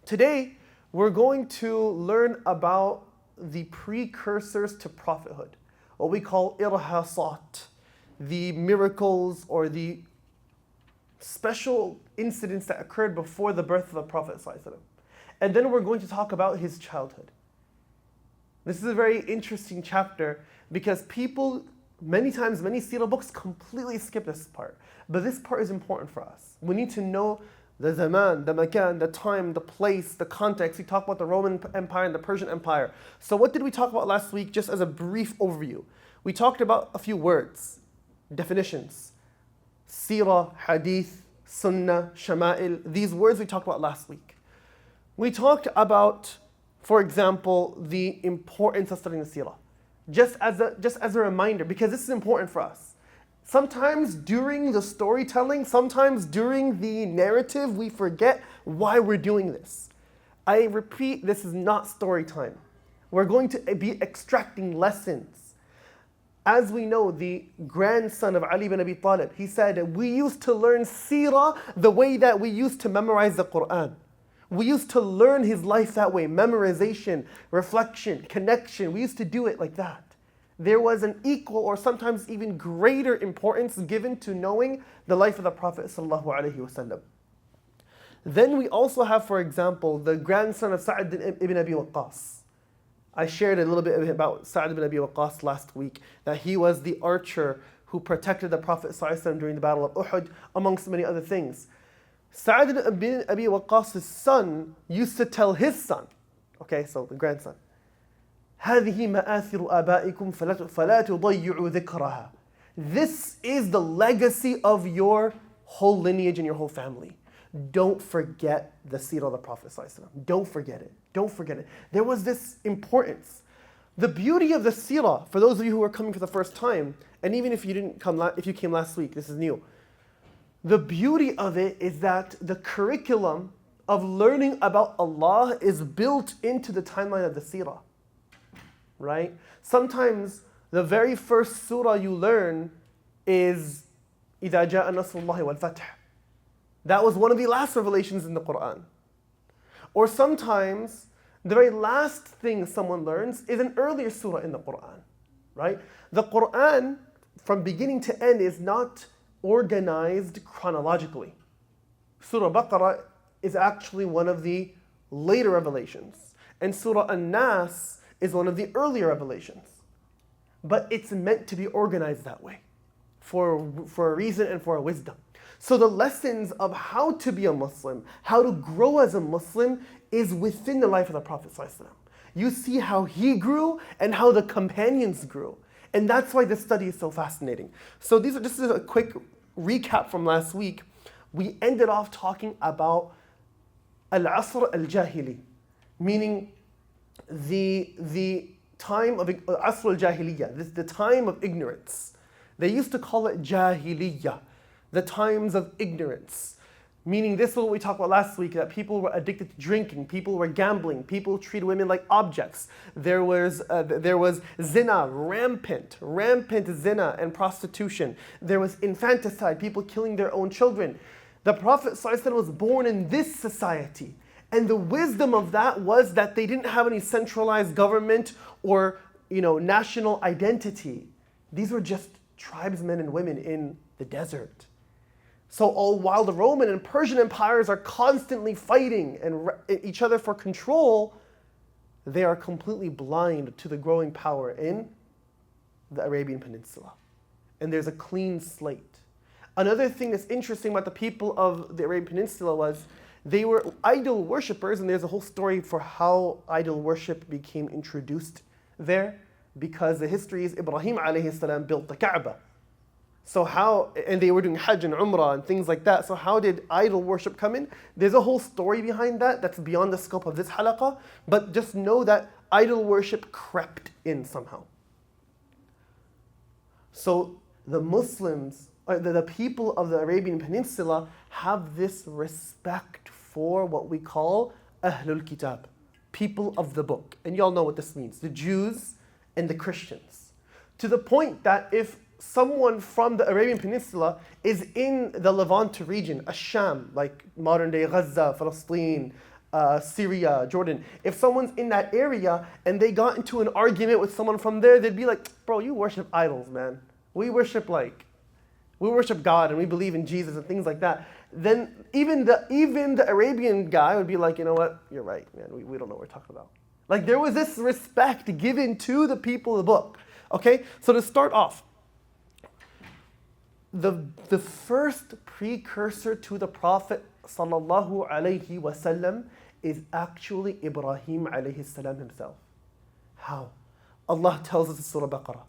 Today, we're going to learn about the precursors to prophethood, what we call irhasat, the miracles or the special incidents that occurred before the birth of the Prophet ﷺ. And then we're going to talk about his childhood. This is a very interesting chapter because people, many times, many Seerah books completely skip this part. But this part is important for us. We need to know the zaman, the makan, the time, the place, the context. We talked about the Roman Empire and the Persian Empire. So what did we talk about last week, just as a brief overview? We talked about a few words, definitions. Seerah, hadith, sunnah, shama'il. These words we talked about last week. We talked about, for example, the importance of studying the seerah. Just as a reminder, because this is important for us. Sometimes during the storytelling, sometimes during the narrative, we forget why we're doing this. I repeat, this is not story time. We're going to be extracting lessons. As we know, the grandson of Ali bin Abi Talib, he said, we used to learn seerah the way that we used to memorize the Quran. We used to learn his life that way, memorization, reflection, connection. We used to do it like that. There was an equal or sometimes even greater importance given to knowing the life of the Prophet ﷺ. Then we also have, for example, the grandson of Sa'd ibn Abi Waqqas. I shared a little bit about Sa'd ibn Abi Waqqas last week, that he was the archer who protected the Prophet ﷺ during the Battle of Uhud, amongst many other things. Sa'd ibn Abi Waqqas' son used to tell his son, okay, so the grandson, هذه مآثر آبائكم فلا تضيعوا ذكرها. This is the legacy of your whole lineage and your whole family. Don't forget the seerah of the Prophet ﷺ. Don't forget it. Don't forget it. There was this importance. The beauty of the seerah, for those of you who are coming for the first time, and even if you didn't come, if you came last week, this is new. The beauty of it is that the curriculum of learning about Allah is built into the timeline of the seerah. Right? Sometimes the very first surah you learn is إِذَا جَاءَ نَصْرُ اللَّهِ وَالْفَتْحِ. That was one of the last revelations in the Quran. Or sometimes the very last thing someone learns is an earlier surah in the Quran. Right? The Quran, from beginning to end, is not organized chronologically. Surah Baqarah is actually one of the later revelations. And Surah An-Nas is one of the earlier revelations. But it's meant to be organized that way, for a reason and for a wisdom. So the lessons of how to be a Muslim, how to grow as a Muslim, is within the life of the Prophet ﷺ. You see how he grew and how the companions grew. And that's why this study is so fascinating. So this is a quick recap from last week. We ended off talking about al-asr al-jahili, meaning the time of asr al-jahiliyyah, the time of ignorance. They used to call it jahiliyyah, the times of ignorance. Meaning this is what we talked about last week, that people were addicted to drinking, people were gambling, people treated women like objects. There was zina, rampant zina and prostitution. There was infanticide, people killing their own children. The Prophet ﷺ was born in this society. And the wisdom of that was that they didn't have any centralized government or national identity. These were just tribesmen and women in the desert. So while the Roman and Persian empires are constantly fighting and each other for control, they are completely blind to the growing power in the Arabian Peninsula. And there's a clean slate. Another thing that's interesting about the people of the Arabian Peninsula was they were idol worshippers, and there's a whole story for how idol worship became introduced there, because the history is Ibrahim alayhi salam built the Kaaba. So and they were doing Hajj and Umrah and things like that. So how did idol worship come in? There's a whole story behind that that's beyond the scope of this halaqah, but just know that idol worship crept in somehow. So the Muslims, the people of the Arabian Peninsula, have this respect for what we call Ahlul Kitab, people of the book. And y'all know what this means, the Jews and the Christians. To the point that if someone from the Arabian Peninsula is in the Levant region, Ash-Sham, like modern day Gaza, Palestine, Syria, Jordan, if someone's in that area and they got into an argument with someone from there, they'd be like, bro, you worship idols, man. We worship God and we believe in Jesus and things like that. Then even the Arabian guy would be like, you know what, you're right, man, we don't know what we're talking about. Like there was this respect given to the people of the book. Okay, so to start off, the first precursor to the Prophet sallallahu alaihi wasallam is actually Ibrahim alayhi salam himself. How? Allah tells us in Surah Baqarah,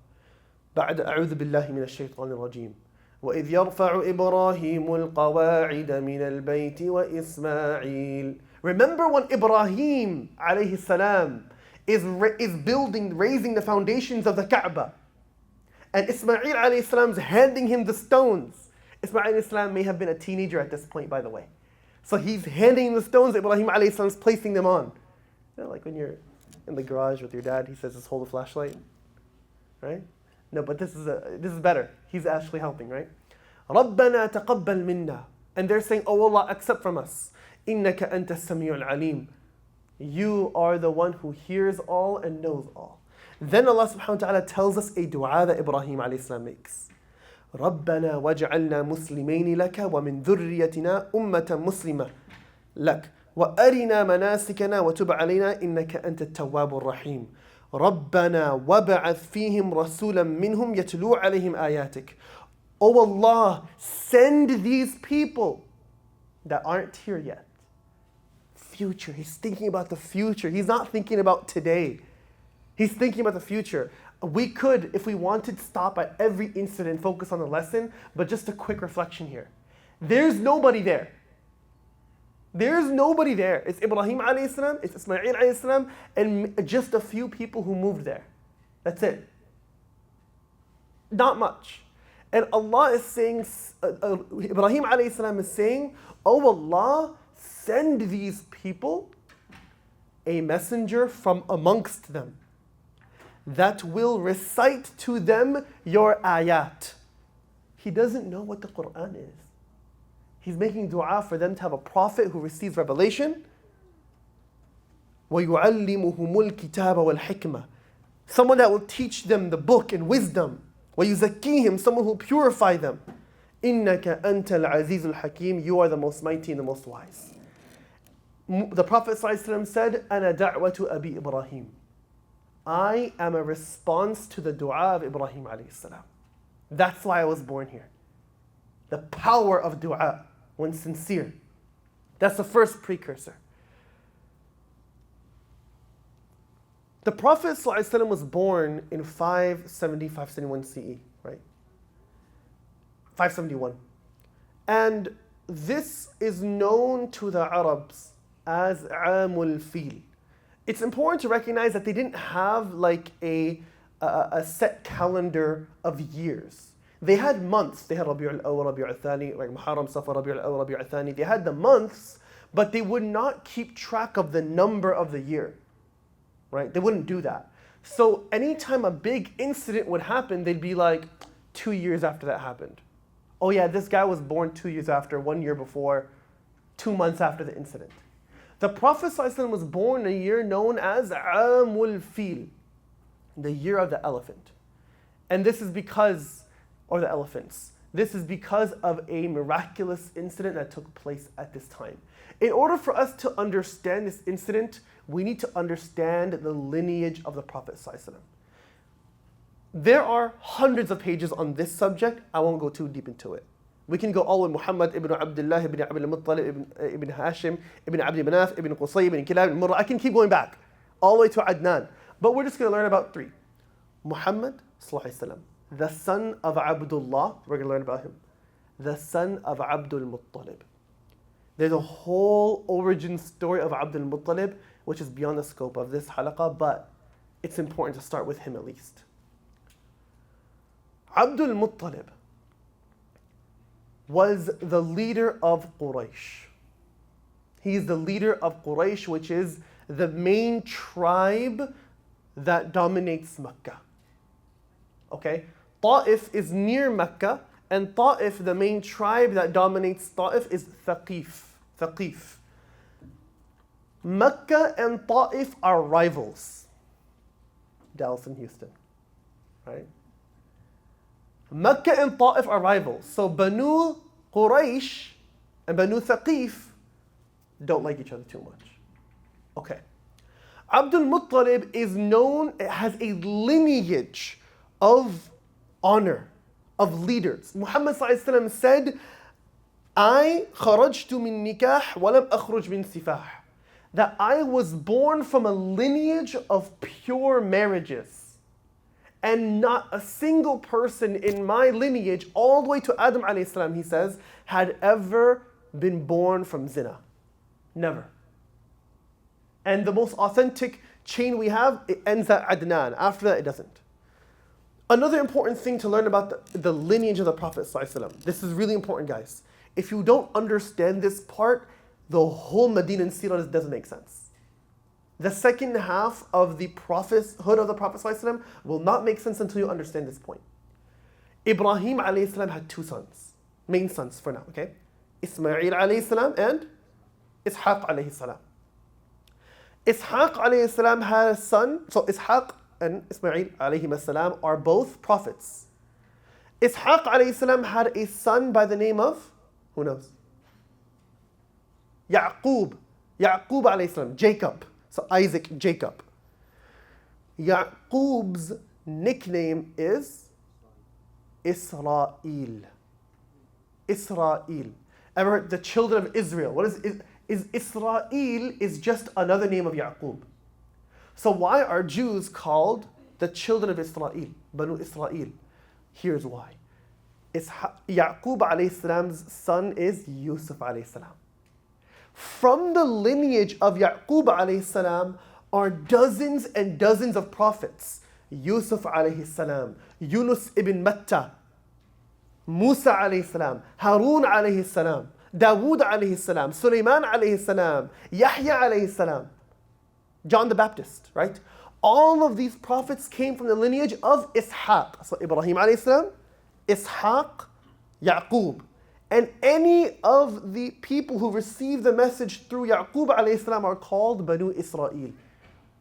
بعد أعوذ بالله من الشيطان الرجيم وإذ يرفع إبراهيم القواعد من البيت وإسماعيل. Remember when Ibrahim alayhi salam is raising the foundations of the Kaaba, and Ismail alayhi salam is handing him the stones. Ismail alayhi salam may have been a teenager at this point, by the way. So he's handing him the stones, Ibrahim alayhi salam is placing them on. You know, like when you're in the garage with your dad, he says, just hold the flashlight. Right? No, but this is better. He's actually helping, right? رَبَّنَا تَقَبَّلْ مِنَّا. And they're saying, oh Allah, accept from us. إِنَّكَ أَنْتَ السَّمِيعُ الْعَلِيمُ. You are the one who hears all and knows all. Then Allah subhanahu wa ta'ala tells us a dua that Ibrahim alayhi salam makes. رَبَّنَا وَاجْعَلْنَا مُسْلِمَيْنِ لَكَ وَمِنْ ذُرِّيَّتِنَا أُمَّةً مُسْلِمَةً لَكَ وَأَرِنَا مَنَاسِكَنَا وَتُبْ عَلَيْنَا إِنَّكَ أَنْتَ التَّوَّابُ الرَّحِيمُ رَبَّنَا وَبَعَثْ فِيهِمْ رَسُولًا مِّنْهُمْ يَتْلُو عَلَيْهِمْ آيَاتِكَ. Oh Allah, send these people that aren't here yet. Future. He's thinking about the future. He's not thinking about today. He's thinking about the future. We could, if we wanted, stop at every incident, focus on the lesson, but just a quick reflection here. There's nobody there. There's nobody there. It's Ibrahim alayhi salam, it's Ismail alayhi salam, and just a few people who moved there. That's it. Not much. And Allah is saying, Ibrahim alayhi salam is saying, oh Allah, send these people a messenger from amongst them that will recite to them your ayat. He doesn't know what the Quran is. He's making dua for them to have a prophet who receives revelation. وَيُعَلِّمُهُمُ الْكِتَابَ وَالْحِكْمَةِ. Someone that will teach them the book and wisdom. وَيُزَكِّيهِمْ. Someone who will purify them. إِنَّكَ أَنْتَ الْعَزِيزُ الْحَكِيمُ. You are the most mighty and the most wise. The Prophet ﷺ said, أَنَا دَعْوَةُ أَبِي إِبْرَاهِيمُ. I am a response to the dua of Ibrahim alayhi salam. That's why I was born here. The power of dua when sincere. That's the first precursor. The Prophet ﷺ was born in 570, 571 CE, right? 571. And this is known to the Arabs as Amul Fil. It's important to recognize that they didn't have like a set calendar of years. They had months. They had Rabi'ul Awwal, Rabi'ul Thani, like Muharram, Safar, Rabi'ul Awwal, Rabi'ul Thani. They had the months, but they would not keep track of the number of the year, right? They wouldn't do that. So anytime a big incident would happen, they'd be like, 2 years after that happened. Oh yeah, this guy was born 2 years after, 1 year before, 2 months after the incident. The Prophet ﷺ was born in a year known as Amul Fil, the year of the elephant. And this is because, or the elephants, this is because of a miraculous incident that took place at this time. In order for us to understand this incident, we need to understand the lineage of the Prophet ﷺ. There are hundreds of pages on this subject. I won't go too deep into it. We can go all with Muhammad ibn Abdullah ibn Abdul Muttalib ibn Hashim ibn Abdi Manaf ibn Qusay ibn Kilab ibn Murrah. I can keep going back all the way to Adnan. But we're just going to learn about 3. Muhammad, the son of Abdullah. We're going to learn about him. The son of Abdul Muttalib. There's a whole origin story of Abdul Muttalib, which is beyond the scope of this halaqah, but it's important to start with him at least. Abdul Muttalib was the leader of Quraysh. He is the leader of Quraysh, which is the main tribe that dominates Mecca. Okay? Ta'if is near Mecca, and Ta'if, the main tribe that dominates Ta'if, is Thaqif. Mecca and Ta'if are rivals. Dallas and Houston, right? Mecca and Ta'if are rivals. So Banu Quraysh and Banu Thaqif don't like each other too much. Okay. Abdul Muttalib is known, has a lineage of honor, of leaders. Muhammad ﷺ said, I kharajtu min nikah walam akhruj min sifah. That I was born from a lineage of pure marriages. And not a single person in my lineage, all the way to Adam ﷺ, he says, had ever been born from zina. Never. And the most authentic chain we have, it ends at Adnan. After that, it doesn't. Another important thing to learn about the lineage of the Prophet ﷺ. This is really important, guys. If you don't understand this part, the whole Medina and Seerah doesn't make sense. The second half of the prophethood of the Prophet ﷺ will not make sense until you understand this point. Ibrahim ﷺ had two sons, main sons for now, okay? Ismail ﷺ and Ishaq ﷺ. Ishaq ﷺ had a son, so Ishaq and Ismail ﷺ are both prophets. Ishaq ﷺ had a son by the name of, who knows? Yaqub ﷺ, Jacob. So Isaac, Jacob. Yaqub's nickname is Israel. Israel. Ever the children of Israel. What is Israel is just another name of Yaqub. So why are Jews called the children of Israel, Banu Israel? Here's why. Yaqub alayhi salam's son is Yusuf alayhi salam. From the lineage of Yaqub alayhi salam are dozens and dozens of prophets. Yusuf alayhi salam, Yunus ibn Matta, Musa alayhi salam, Harun alayhi salam, Dawood alayhi salam, Sulaiman alayhi salam, Yahya alayhi salam, John the Baptist, right? All of these prophets came from the lineage of Ishaq. So Ibrahim alayhi salam, Ishaq, Yaqub. And any of the people who received the message through Yaqub alayhi salam are called Banu Israel.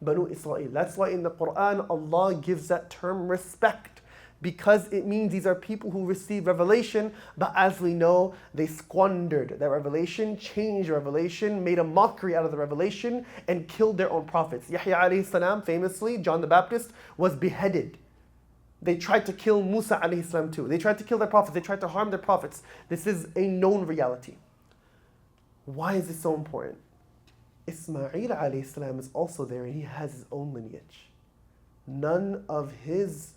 Banu Israel. That's why in the Quran Allah gives that term respect, because it means these are people who received revelation, but as we know, they squandered that revelation, changed the revelation, made a mockery out of the revelation, and killed their own prophets. Yahya alayhi salam, famously, John the Baptist, was beheaded. They tried to kill Musa alayhi salam too. They tried to kill their prophets. They tried to harm their prophets. This is a known reality. Why is this so important? Ismail alayhi salam is also there and he has his own lineage. None of his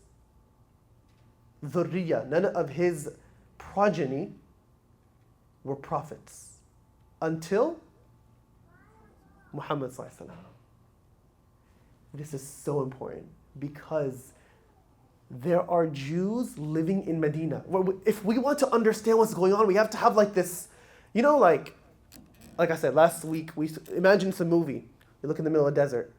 dhurriya, none of his progeny were prophets until Muhammad sallallahu alaihi wasallam. This is so important because there are Jews living in Medina. If we want to understand what's going on, we have to have like this, like I said last week, we imagine it's a movie. You look in the middle of the desert.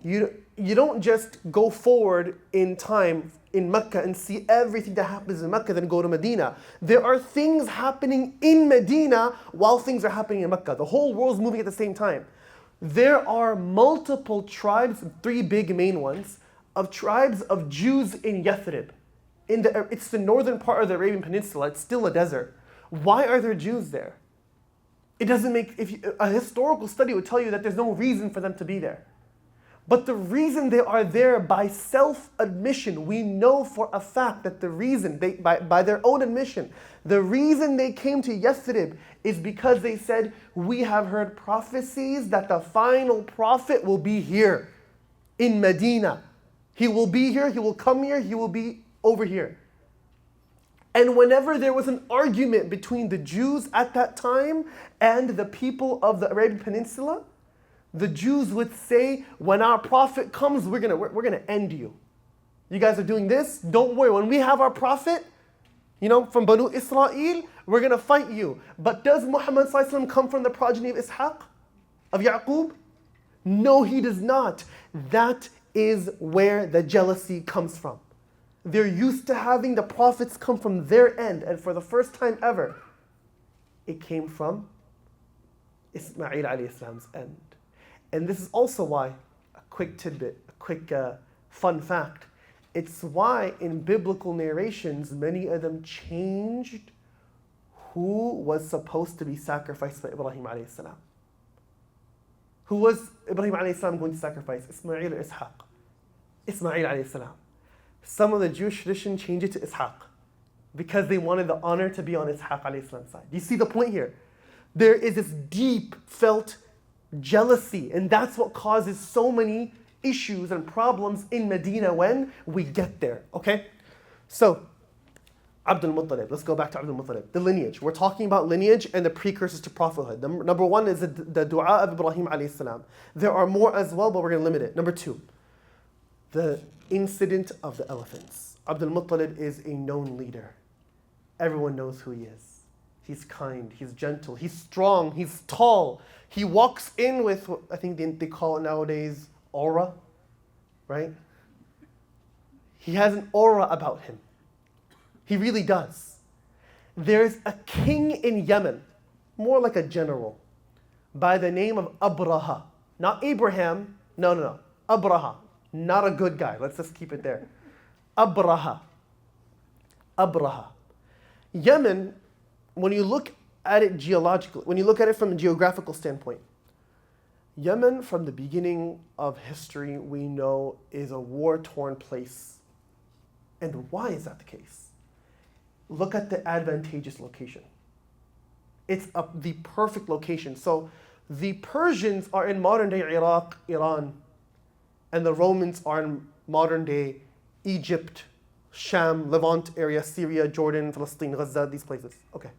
You don't just go forward in time in Mecca and see everything that happens in Mecca, then go to Medina. There are things happening in Medina while things are happening in Mecca. The whole world's moving at the same time. There are multiple tribes, three big main ones, of tribes of Jews in Yathrib. It's the northern part of the Arabian Peninsula. It's still a desert. Why are there Jews there? It doesn't make, a historical study would tell you that there's no reason for them to be there. But the reason they are there by self-admission, we know for a fact that the reason, by their own admission, the reason they came to Yathrib is because they said, we have heard prophecies that the final prophet will be here in Medina. He will be here, he will come here, he will be over here. And whenever there was an argument between the Jews at that time and the people of the Arabian Peninsula, the Jews would say, when our prophet comes, we're gonna end you. You guys are doing this, don't worry. When we have our prophet, from Banu Israel, we're gonna fight you. But does Muhammad ﷺ come from the progeny of Ishaq, of Yaqub? No, he does not. That is where the jealousy comes from. They're used to having the prophets come from their end, and for the first time ever, it came from Ismail alayhi salam's end. And this is also why, a quick tidbit, a quick fun fact, it's why in biblical narrations, many of them changed who was supposed to be sacrificed by Ibrahim alayhi salam. Who was Ibrahim alayhi salam going to sacrifice? Ismail or Ishaq? Ismail alayhi salam. Some of the Jewish tradition changed it to Ishaq because they wanted the honor to be on Ishaq alayhi salam's side. Do you see the point here? There is this deep felt jealousy, and that's what causes so many issues and problems in Medina when we get there, okay? So, Abdul Muttalib, let's go back to Abdul Muttalib, the lineage. We're talking about lineage and the precursors to prophethood. Number one is the dua of Ibrahim alayhi salam. There are more as well, but we're going to limit it. Number two, the incident of the elephants. Abdul Muttalib is a known leader. Everyone knows who he is. He's kind, he's gentle, he's strong, he's tall. He walks in with, I think they call it nowadays, aura, right? He has an aura about him. He really does. There's a king in Yemen, more like a general, by the name of Abraha. Not Abraham, no. Abraha, not a good guy. Let's just keep it there. Abraha. Yemen, when you look at it geologically, when you look at it from a geographical standpoint, Yemen from the beginning of history we know is a war-torn place. And why is that the case? Look at the advantageous location. It's the perfect location. So the Persians are in modern-day Iraq, Iran, and the Romans are in modern-day Egypt, Sham, Levant area, Syria, Jordan, Palestine, Gaza, these places. Okay.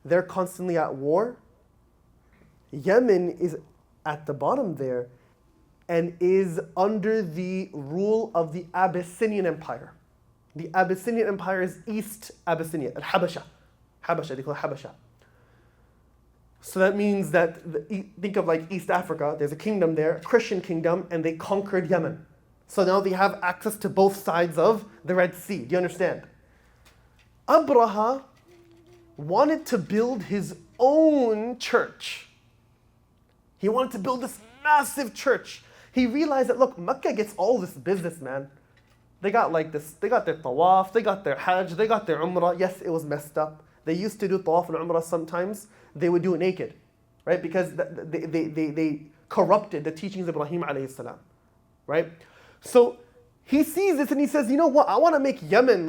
They're constantly at war. Yemen is at the bottom there and is under the rule of the Abyssinian Empire. The Abyssinian Empire is East Abyssinia, Al-Habasha. Habasha, they call it Habasha. So that means that, think of like East Africa, there's a kingdom there, a Christian kingdom, and they conquered Yemen. So now they have access to both sides of the Red Sea. Do you understand? Abraha wanted to build his own church. He wanted to build this massive church. He realized that, look, Mecca gets all this business, man. They got like this, they got their tawaf, they got their hajj, they got their umrah. Yes, it was messed up. They used to do tawaf and umrah sometimes. They would do it naked, right? Because they corrupted the teachings of Ibrahim alayhi salam, right? So he sees this and he says, you know what? I want to make Yemen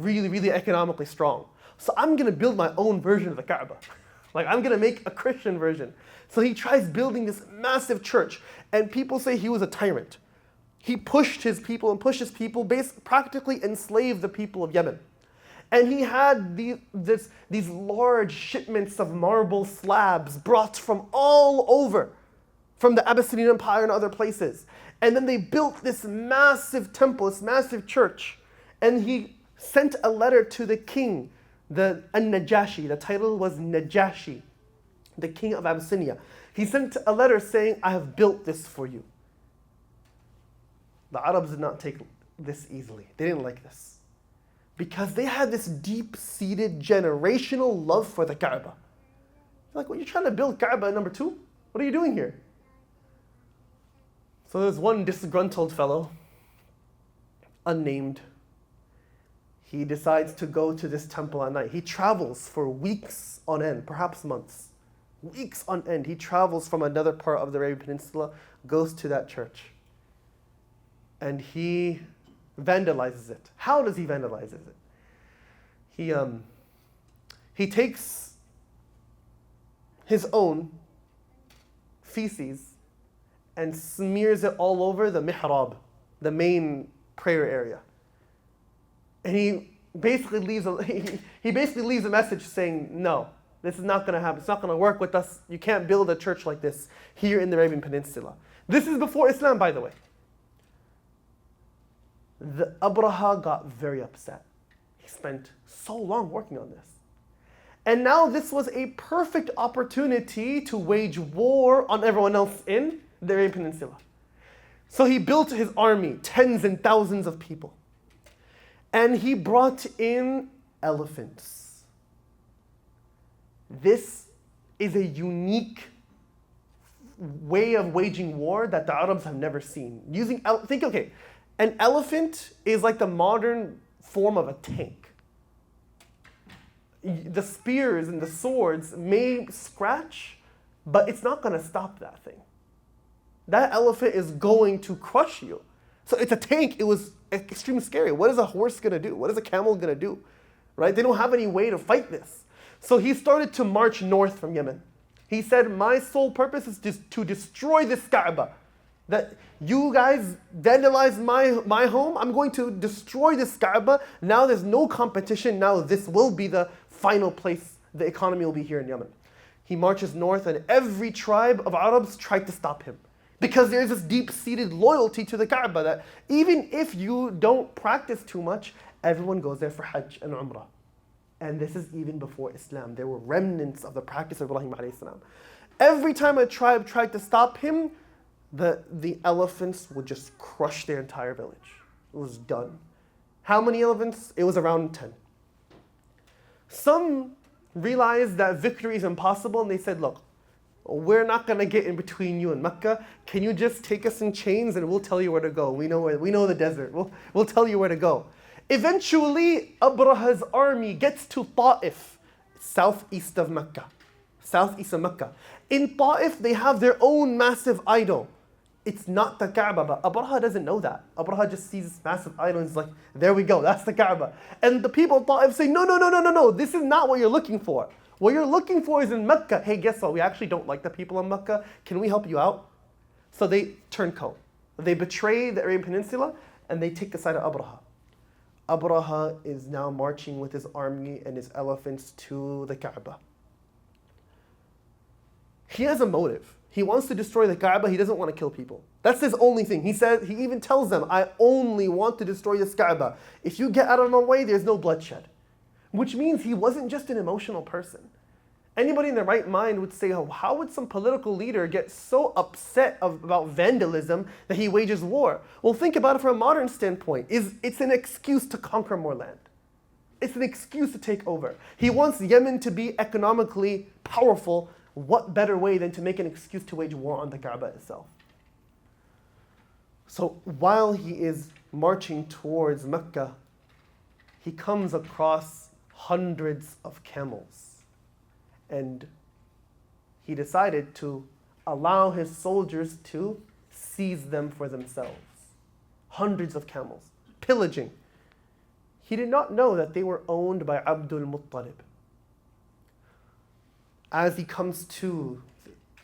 really, really economically strong. So I'm going to build my own version of the Kaaba. Like I'm going to make a Christian version. So he tries building this massive church. And people say he was a tyrant. He pushed his people, practically enslaved the people of Yemen. And he had these large shipments of marble slabs brought from all over, from the Abyssinian Empire and other places. And then they built this massive temple, this massive church. And he sent a letter to the king, the Najashi. The title was Najashi, the king of Abyssinia. He sent a letter saying, I have built this for you. The Arabs did not take this easily. They didn't like this. Because they had this deep-seated generational love for the Kaaba. They're like, well, you're trying to build Kaaba number 2? What are you doing here? So there's one disgruntled fellow, unnamed. He decides to go to this temple at night. He travels for weeks on end, perhaps months. Weeks on end. He travels from another part of the Arabian Peninsula, goes to that church. And he vandalizes it. How does he vandalize it? He takes his own feces and smears it all over the mihrab, the main prayer area. And he basically leaves a message saying, no, this is not going to happen. It's not going to work with us. You can't build a church like this here in the Arabian Peninsula. This is before Islam, by the way. The Abraha got very upset. He spent so long working on this. And now this was a perfect opportunity to wage war on everyone else in the Arabian Peninsula. So he built his army, tens and thousands of people. And he brought in elephants. This is a unique way of waging war that the Arabs have never seen. An elephant is like the modern form of a tank. The spears and the swords may scratch, but it's not going to stop that thing. That elephant is going to crush you. So it's a tank. It was extremely scary. What is a horse going to do? What is a camel going to do? Right? They don't have any way to fight this. So he started to march north from Yemen. He said, my sole purpose is just to destroy this Kaaba. That you guys vandalized my home, I'm going to destroy this Kaaba. Now there's no competition. Now this will be the final place the economy will be here in Yemen. He marches north and every tribe of Arabs tried to stop him. Because there's this deep-seated loyalty to the Kaaba that even if you don't practice too much, everyone goes there for Hajj and Umrah. And this is even before Islam. There were remnants of the practice of Ibrahim alayhi salam. Every time a tribe tried to stop him, the elephants would just crush their entire village. It was done. How many elephants? It was around 10. Some realized that victory is impossible and they said, look, we're not going to get in between you and Mecca. Can you just take us in chains and we'll tell you where to go? We know the desert. We'll tell you where to go. Eventually, Abraha's army gets to Ta'if, southeast of Mecca. In Ta'if, they have their own massive idol. It's not the Kaaba, but Abraha doesn't know that. Abraha just sees this massive idol and is like, there we go, that's the Kaaba. And the people of Ta'if say, no, this is not what you're looking for. What you're looking for is in Mecca. Hey, guess what? We actually don't like the people in Mecca. Can we help you out? So they turn coat. They betray the Arabian Peninsula and they take the side of Abraha. Abraha is now marching with his army and his elephants to the Kaaba. He has a motive. He wants to destroy the Kaaba. He doesn't want to kill people. That's his only thing. He even tells them, I only want to destroy this Kaaba. If you get out of my way, there's no bloodshed. Which means he wasn't just an emotional person. Anybody in their right mind would say, oh, how would some political leader get so upset about vandalism that he wages war? Well, think about it from a modern standpoint. It's an excuse to conquer more land. It's an excuse to take over. He wants Yemen to be economically powerful. What better way than to make an excuse to wage war on the Kaaba itself? So while he is marching towards Mecca, he comes across hundreds of camels. And he decided to allow his soldiers to seize them for themselves. Hundreds of camels, pillaging. He did not know that they were owned by Abdul Muttalib. As he comes to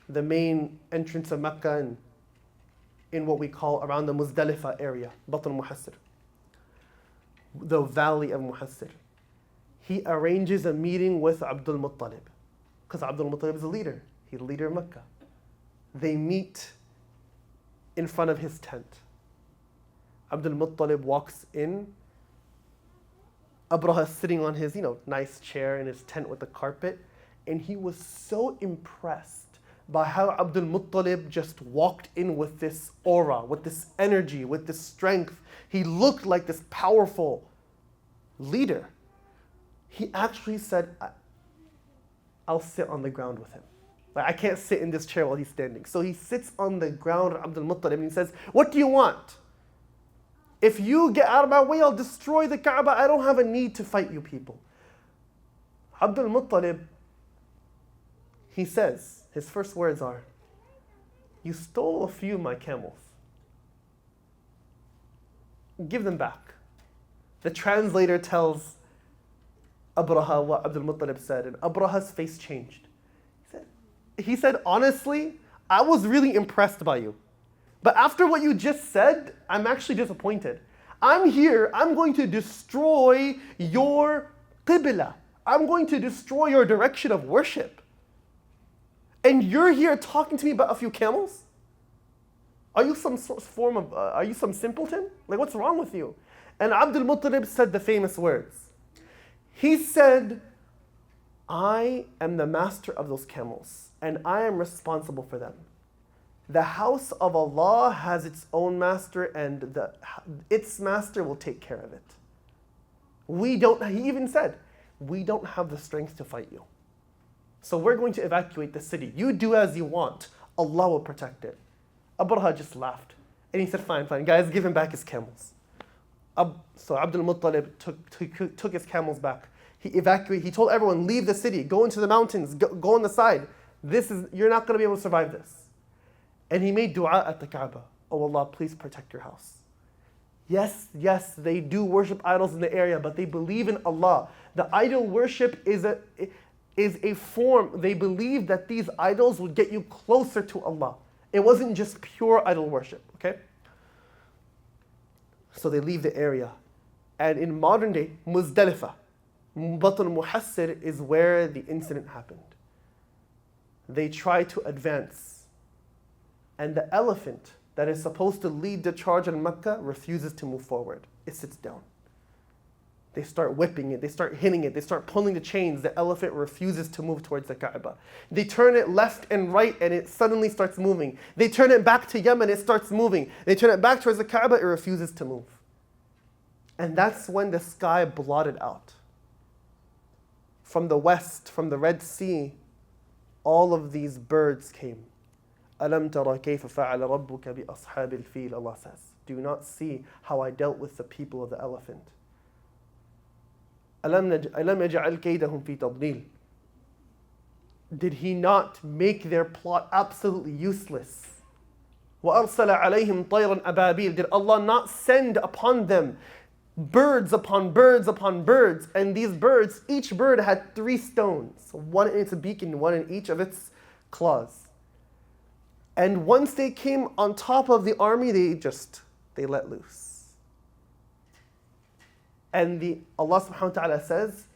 the main entrance of Mecca and in what we call around the Muzdalifah area, Batn Muhassir, the valley of Muhassir, he arranges a meeting with Abdul Muttalib. Because Abdul Muttalib is a leader. He's the leader of Mecca. They meet in front of his tent. Abdul Muttalib walks in. Abraha is sitting on his, nice chair in his tent with the carpet. And he was so impressed by how Abdul Muttalib just walked in with this aura, with this energy, with this strength. He looked like this powerful leader. He actually said, I'll sit on the ground with him. I can't sit in this chair while he's standing. So he sits on the ground of Abdul Muttalib and he says, what do you want? If you get out of my way, I'll destroy the Kaaba. I don't have a need to fight you people. Abdul Muttalib, he says, his first words are, you stole a few of my camels. Give them back. The translator tells Abraha what Abdul Muttalib said, and Abraha's face changed. He said, honestly, I was really impressed by you. But after what you just said, I'm actually disappointed. I'm here, I'm going to destroy your qibla. I'm going to destroy your direction of worship. And you're here talking to me about a few camels? Are you some simpleton? What's wrong with you? And Abdul Muttalib said the famous words. He said, I am the master of those camels, and I am responsible for them. The house of Allah has its own master, and its master will take care of it. He even said, we don't have the strength to fight you. So we're going to evacuate the city. You do as you want. Allah will protect it. Abraha just laughed. And he said, fine, guys, give him back his camels. So Abdul Muttalib took his camels back. He evacuated. He told everyone, leave the city, go into the mountains, go on the side. You're not going to be able to survive this. And he made dua at the Kaaba. Oh Allah, please protect your house. Yes, they do worship idols in the area, but they believe in Allah. The idol worship is a form. They believe that these idols would get you closer to Allah. It wasn't just pure idol worship, okay? So they leave the area. And in modern day, Muzdalifah, Batn Muhassir is where the incident happened. They try to advance. And the elephant that is supposed to lead the charge in Mecca refuses to move forward. It sits down. They start whipping it, they start hitting it, they start pulling the chains. The elephant refuses to move towards the Kaaba. They turn it left and right and it suddenly starts moving. They turn it back to Yemen, it starts moving. They turn it back towards the Kaaba, it refuses to move. And that's when the sky blotted out. From the west, from the Red Sea, all of these birds came. أَلَمْ تَرَ كَيْفَ فَعَلَ رَبُّكَ بِأَصْحَابِ الْفِيلِ, Allah says. Do you not see how I dealt with the people of the elephant? أَلَمْ يَجْعَلْ كَيْدَهُمْ فِي تَضْلِيلٍ. Did he not make their plot absolutely useless? وَأَرْسَلَ عَلَيْهِمْ طَيْرًا أَبَابِيلَ. Did Allah not send upon them birds upon birds upon birds? And these birds, each bird had 3 stones, one in its beak and one in each of its claws. And once they came on top of the army, they let loose. And Allah subhanahu wa ta'ala says,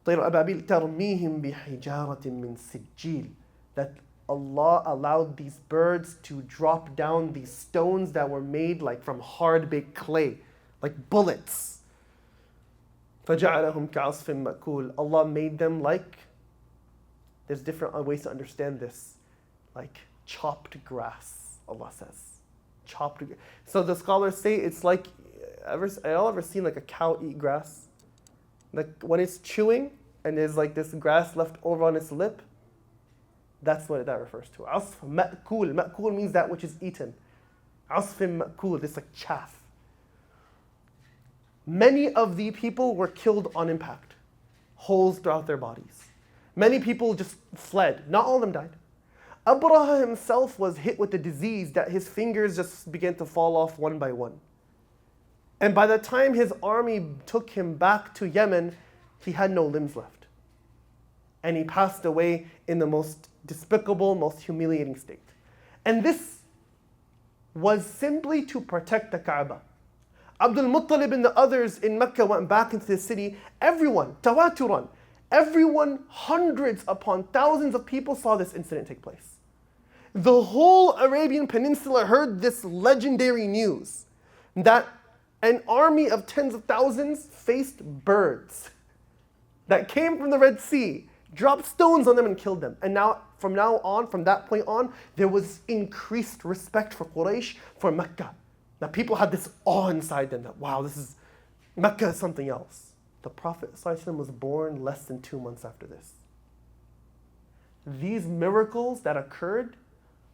طَيْرَ أَبَابِيلَ تَرْمِيهِمْ بِحِجَارَةٍ مِّن سِجِّيلٍ, that Allah allowed these birds to drop down these stones that were made like from hard-baked clay, like bullets. فَجَعَلَهُمْ كَعَصْفٍ مَأْكُولٍ. Allah made them like, there's different ways to understand this, like chopped grass, Allah says. Chopped grass. So the scholars say it's like, y'all ever seen like a cow eat grass? Like when it's chewing and there's like this grass left over on its lip, that's what that refers to. Asf ma'kul. Ma'kul means that which is eaten. Asfin ma'kul, this like chaff. Many of the people were killed on impact. Holes throughout their bodies. Many people just fled. Not all of them died. Abraha himself was hit with a disease that his fingers just began to fall off one by one. And by the time his army took him back to Yemen, he had no limbs left. And he passed away in the most despicable, most humiliating state. And this was simply to protect the Kaaba. Abdul Muttalib and the others in Mecca went back into the city. Everyone, tawaturan, everyone, hundreds upon thousands of people saw this incident take place. The whole Arabian Peninsula heard this legendary news that an army of tens of thousands faced birds that came from the Red Sea, dropped stones on them and killed them. And now, from that point on, there was increased respect for Quraysh, for Mecca. That people had this awe inside them that, wow, Mecca is something else. The Prophet ﷺ was born less than 2 months after this. These miracles that occurred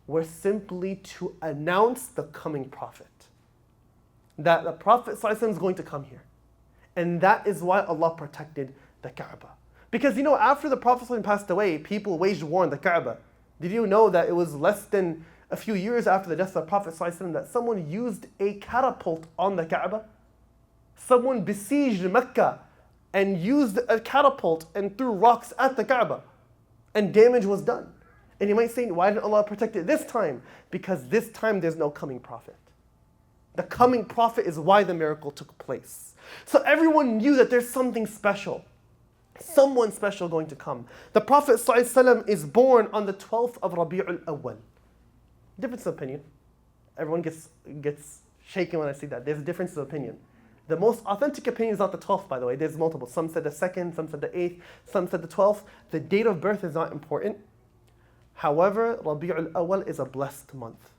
were simply to announce the coming Prophet. That the Prophet ﷺ is going to come here. And that is why Allah protected the Kaaba. Because after the Prophet ﷺ passed away, people waged war on the Kaaba. Did you know that it was less than a few years after the death of the Prophet ﷺ that someone used a catapult on the Kaaba? Someone besieged Mecca and used a catapult and threw rocks at the Kaaba. And damage was done. And you might say, why did Allah protect it this time? Because this time there's no coming prophet. The coming prophet is why the miracle took place. So everyone knew that there's something special. Someone special going to come. The Prophet ﷺ is born on the 12th of Rabi'ul Awwal. Difference of opinion. Everyone gets shaken when I say that. There's a difference of opinion. The most authentic opinion is not the 12th, by the way. There's multiple. Some said the 2nd, some said the 8th, some said the 12th. The date of birth is not important. However, Rabi'ul Awwal is a blessed month.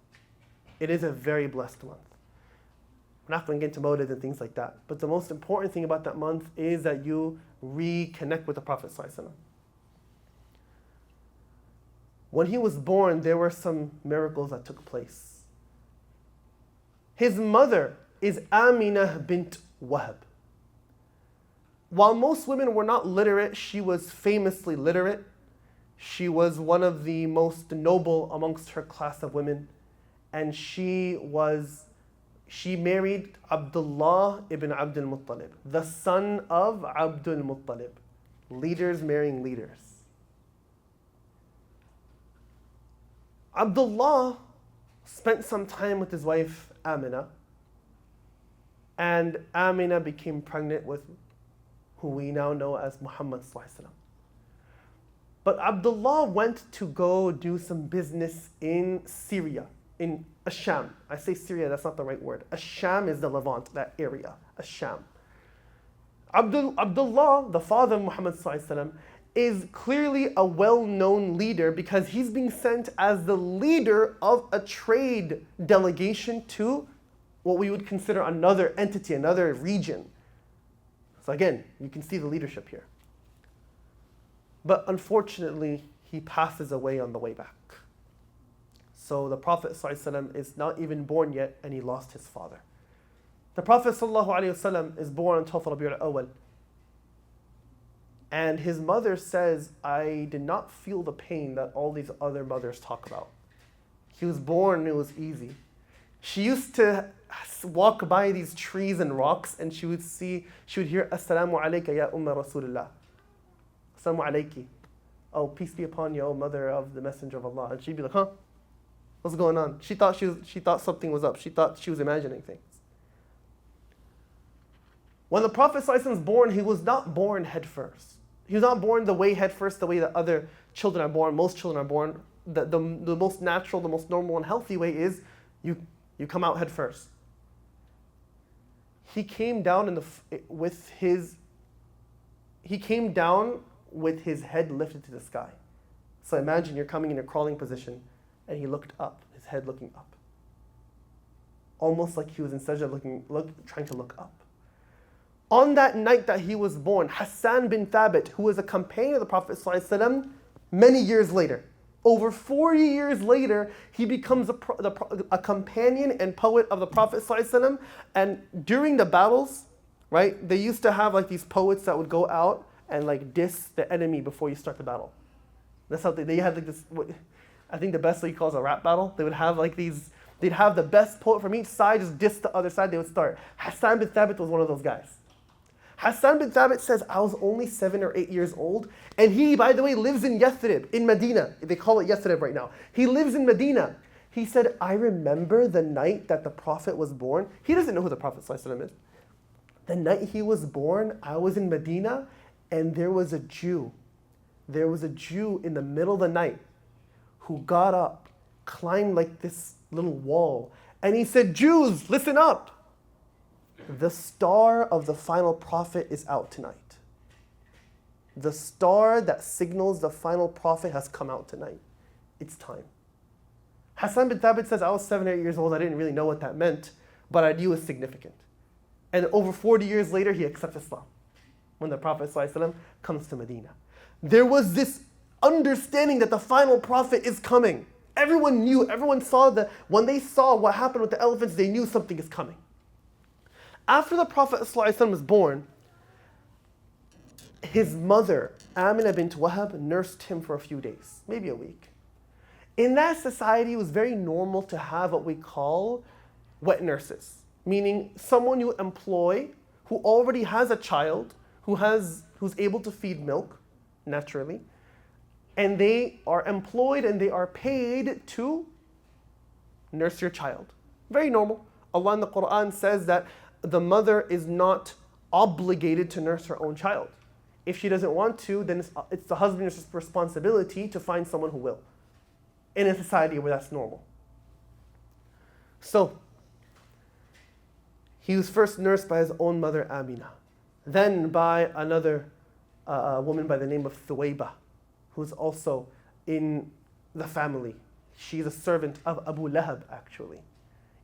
It is a very blessed month. I'm not going to get into motives and things like that. But the most important thing about that month is that you reconnect with the Prophet ﷺ. When he was born, there were some miracles that took place. His mother is Aminah bint Wahab. While most women were not literate, she was famously literate. She was one of the most noble amongst her class of women. And she married Abdullah ibn Abdul Muttalib, the son of Abdul Muttalib. Leaders marrying leaders. Abdullah spent some time with his wife Aminah, and Aminah became pregnant with who we now know as Muhammad ﷺ. But Abdullah went to go do some business in Syria, in Asham. I say Syria, that's not the right word. Asham is the Levant, that area, Asham. Abdullah, the father of Muhammad ﷺ, is clearly a well-known leader because he's being sent as the leader of a trade delegation to what we would consider another entity, another region. So again, you can see the leadership here. But unfortunately, he passes away on the way back. So the Prophet ﷺ is not even born yet, and he lost his father. The Prophet ﷺ is born on 12th Rabi'ul Awwal. And his mother says, I did not feel the pain that all these other mothers talk about. He was born, it was easy. She used to walk by these trees and rocks, and she would hear, Assalamu alayka ya Umma Rasulullah. Assalamu alayki. Oh, peace be upon you, O mother of the Messenger of Allah. And she'd be like, huh? What's going on? She thought something was up. She thought she was imagining things. When the Prophet ﷺ was born, he was not born head first. He was not born the way head first, the way that other children are born. Most children are born. The most natural, the most normal and healthy way is you come out head first. He came down with his head lifted to the sky. So imagine you're coming in a crawling position, and he looked up, his head looking up. Almost like he was in sajda trying to look up. On that night that he was born, Hassan bin Thabit, who was a companion of the Prophet ﷺ, many years later, over 40 years later, he becomes a companion and poet of the Prophet ﷺ. And during the battles, right, they used to have like these poets that would go out and like diss the enemy before you start the battle. That's how they had like this, I think the best way you call it a rap battle. They would have like these, they'd have the best poet from each side just diss the other side, they would start. Hassan bin Thabit was one of those guys. Hassan bin Thabit says, I was only 7 or 8 years old, and he, by the way, lives in Yathrib, in Medina. They call it Yathrib right now. He lives in Medina. He said, I remember the night that the Prophet was born. He doesn't know who the Prophet ﷺ is. The night he was born, I was in Medina, and there was a Jew. There was a Jew in the middle of the night who got up, climbed like this little wall, and he said, Jews, listen up. The star of the final prophet is out tonight. The star that signals the final prophet has come out tonight. It's time. Hassan bin Thabit says, I was 7 or 8 years old. I didn't really know what that meant, but I knew it was significant. And over 40 years later, he accepts Islam when the Prophet ﷺ comes to Medina. There was this understanding that the final prophet is coming. Everyone knew, everyone saw that when they saw what happened with the elephants, they knew something is coming. After the Prophet ﷺ was born, his mother, Aminah bint Wahab, nursed him for a few days, maybe a week. In that society, it was very normal to have what we call wet nurses, meaning someone you employ who already has a child, who's able to feed milk, naturally, and they are employed and they are paid to nurse your child. Very normal. Allah in the Quran says that the mother is not obligated to nurse her own child. If she doesn't want to, then it's the husband's responsibility to find someone who will, in a society where that's normal. So, he was first nursed by his own mother, Aminah, then by another woman by the name of Thuwaybah, who's also in the family. She's a servant of Abu Lahab, actually.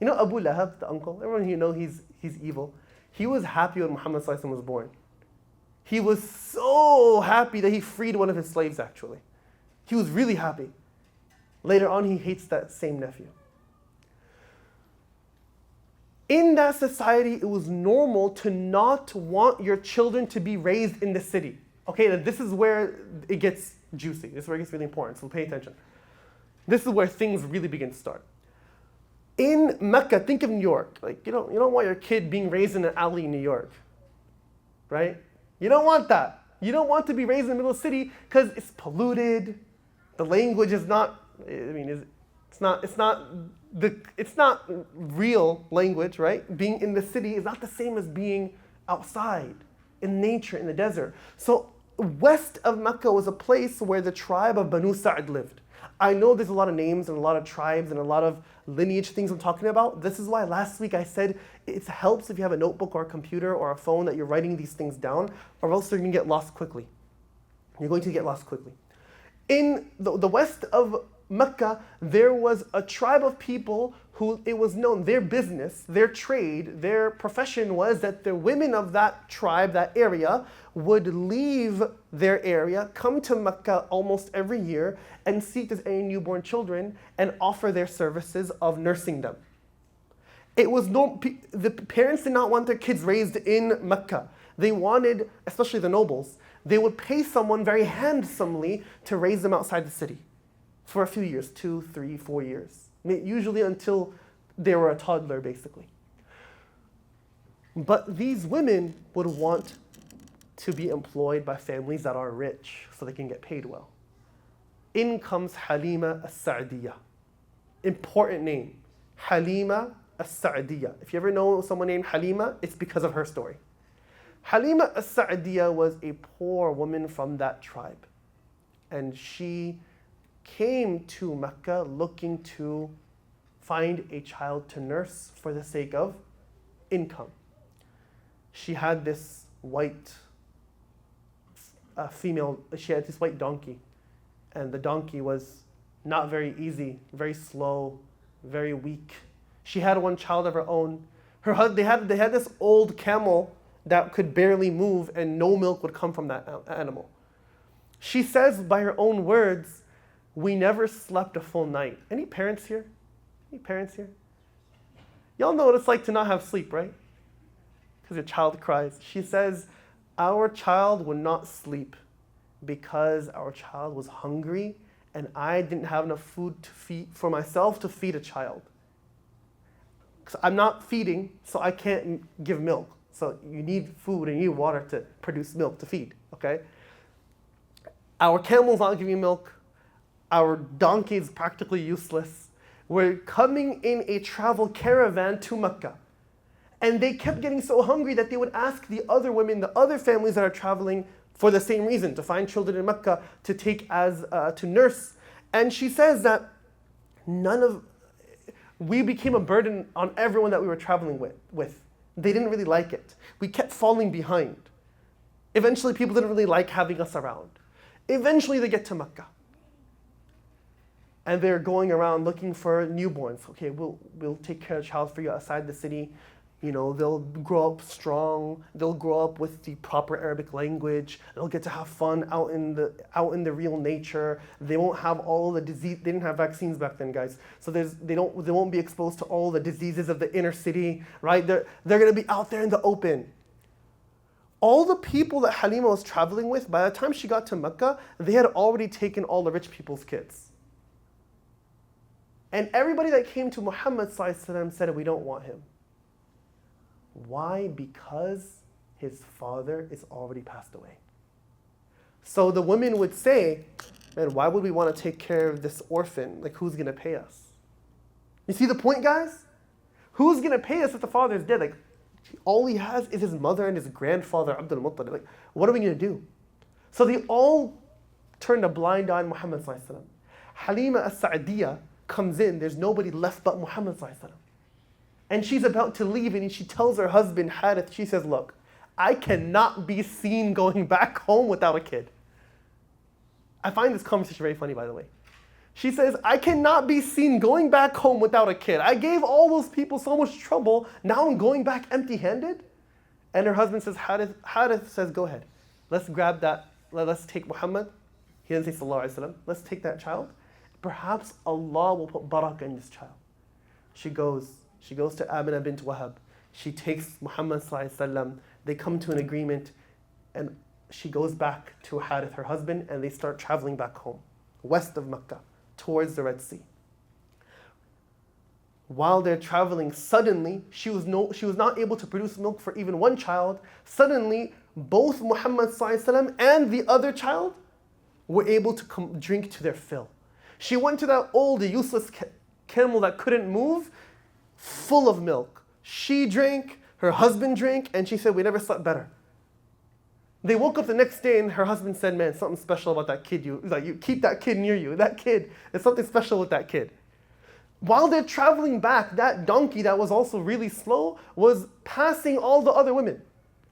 You know Abu Lahab, the uncle? Everyone here knows he's evil. He was happy when Muhammad ﷺ was born. He was so happy that he freed one of his slaves, actually. He was really happy. Later on, he hates that same nephew. In that society, it was normal to not want your children to be raised in the city. Okay, now this is where it gets juicy. This is where it gets really important, so pay attention. This is where things really begin to start. In Mecca, think of New York. Like, you don't want your kid being raised in an alley in New York, right? You don't want that. You don't want to be raised in the middle of the city because it's polluted. The language is not, it's not real language, right? Being in the city is not the same as being outside, in nature, in the desert. So west of Mecca was a place where the tribe of Banu Sa'd lived. I know there's a lot of names and a lot of tribes and a lot of lineage things I'm talking about. This is why last week I said it helps if you have a notebook or a computer or a phone that you're writing these things down, or else you're going to get lost quickly. You're going to get lost quickly. In the west of Mecca, there was a tribe of people who it was known, their business, their trade, their profession was that the women of that tribe, that area, would leave their area, come to Mecca almost every year, and see if there's any newborn children and offer their services of nursing them. It was the parents did not want their kids raised in Mecca. They wanted, especially the nobles, they would pay someone very handsomely to raise them outside the city for a few years, 2, 3, 4 years. Usually until they were a toddler, basically. But these women would want to be employed by families that are rich so they can get paid well. In comes Halima as-Sa'diyah. Important name. Halima as-Sa'diyah. If you ever know someone named Halima, it's because of her story. Halima as-Sa'diyah was a poor woman from that tribe. And she came to Mecca looking to find a child to nurse for the sake of income. She had this white she had this white donkey, and the donkey was not very easy, very slow, very weak. She had one child of her own. They had this old camel that could barely move, and no milk would come from that animal. She says by her own words, "We never slept a full night." Any parents here? Any parents here? Y'all know what it's like to not have sleep, right? Because your child cries. She says, "Our child would not sleep because our child was hungry and I didn't have enough food to feed for myself to feed a child. Because I'm not feeding, so I can't give milk. So you need food and you need water to produce milk to feed, okay? Our camel's not giving milk. Our donkey is practically useless. We're coming in a travel caravan to Mecca. And they kept getting so hungry that they would ask the other women, the other families that are traveling for the same reason, to find children in Mecca to take to nurse. And she says that we became a burden on everyone that we were traveling with. They didn't really like it. We kept falling behind. Eventually, people didn't really like having us around. Eventually, they get to Mecca. And they're going around looking for newborns. Okay, we'll take care of the child for you outside the city. You know, they'll grow up strong. They'll grow up with the proper Arabic language. They'll get to have fun out in the real nature. They won't have all the disease. They didn't have vaccines back then, guys. So they won't be exposed to all the diseases of the inner city, right? They're going to be out there in the open. All the people that Halima was traveling with, by the time she got to Mecca, they had already taken all the rich people's kids. And everybody that came to Muhammad ﷺ said, "We don't want him." Why? Because his father is already passed away. So the women would say, "Man, why would we want to take care of this orphan? Like, who's going to pay us?" You see the point, guys? Who's going to pay us if the father is dead? Like, all he has is his mother and his grandfather, Abdul Muttalib. Like, what are we going to do? So they all turned a blind eye on Muhammad ﷺ. Halima as-Sa'diyah comes in, there's nobody left but Muhammad ﷺ. And she's about to leave, and she tells her husband, Harith, she says, "Look, I cannot be seen going back home without a kid." I find this conversation very funny, by the way. She says, "I cannot be seen going back home without a kid. I gave all those people so much trouble, now I'm going back empty-handed?" And her husband says, Harith says, "Go ahead. Let's grab that, let's take Muhammad." He doesn't say Sallallahu Alaihi Wasallam. "Let's take that child, perhaps Allah will put barakah in this child. She goes to Amina bint Wahab. She takes Muhammad sallallahu alaihi wasallam. They come to an agreement, and she goes back to Harith, her husband, and they start traveling back home, west of Mecca, towards the Red Sea. While they're traveling, suddenly, she was not able to produce milk for even one child. Suddenly, both Muhammad sallallahu alaihi wasallam and the other child were able to drink to their fill. She went to that old, useless camel that couldn't move, full of milk. She drank, her husband drank, and she said, we never slept better. They woke up the next day and her husband said, man, something special about that kid. You keep that kid near you. That kid, there's something special with that kid. While they're traveling back, that donkey that was also really slow was passing all the other women,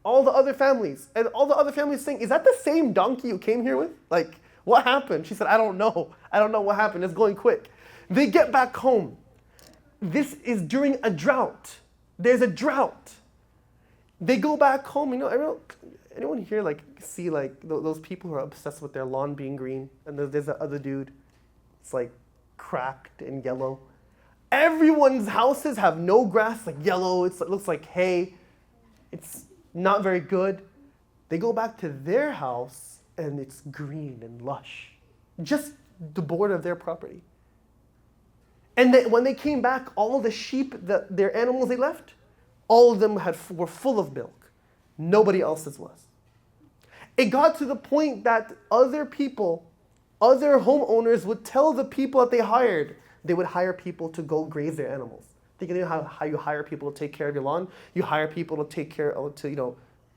all the other families. And all the other families saying, is that the same donkey you came here with? Like, what happened? She said, I don't know. I don't know what happened. It's going quick. They get back home. This is during a drought. There's a drought. They go back home. Anyone here see those people who are obsessed with their lawn being green? And there's that other dude. It's like cracked and yellow. Everyone's houses have no grass, like yellow. It looks like hay. It's not very good. They go back to their house and it's green and lush. Just the border of their property. And when they came back, all the sheep, their animals they left, all of them were full of milk. Nobody else's was. It got to the point that other people, other homeowners would tell the people that they hired, they would hire people to go graze their animals. Thinking how you hire people to take care of your lawn? You hire people to take care of,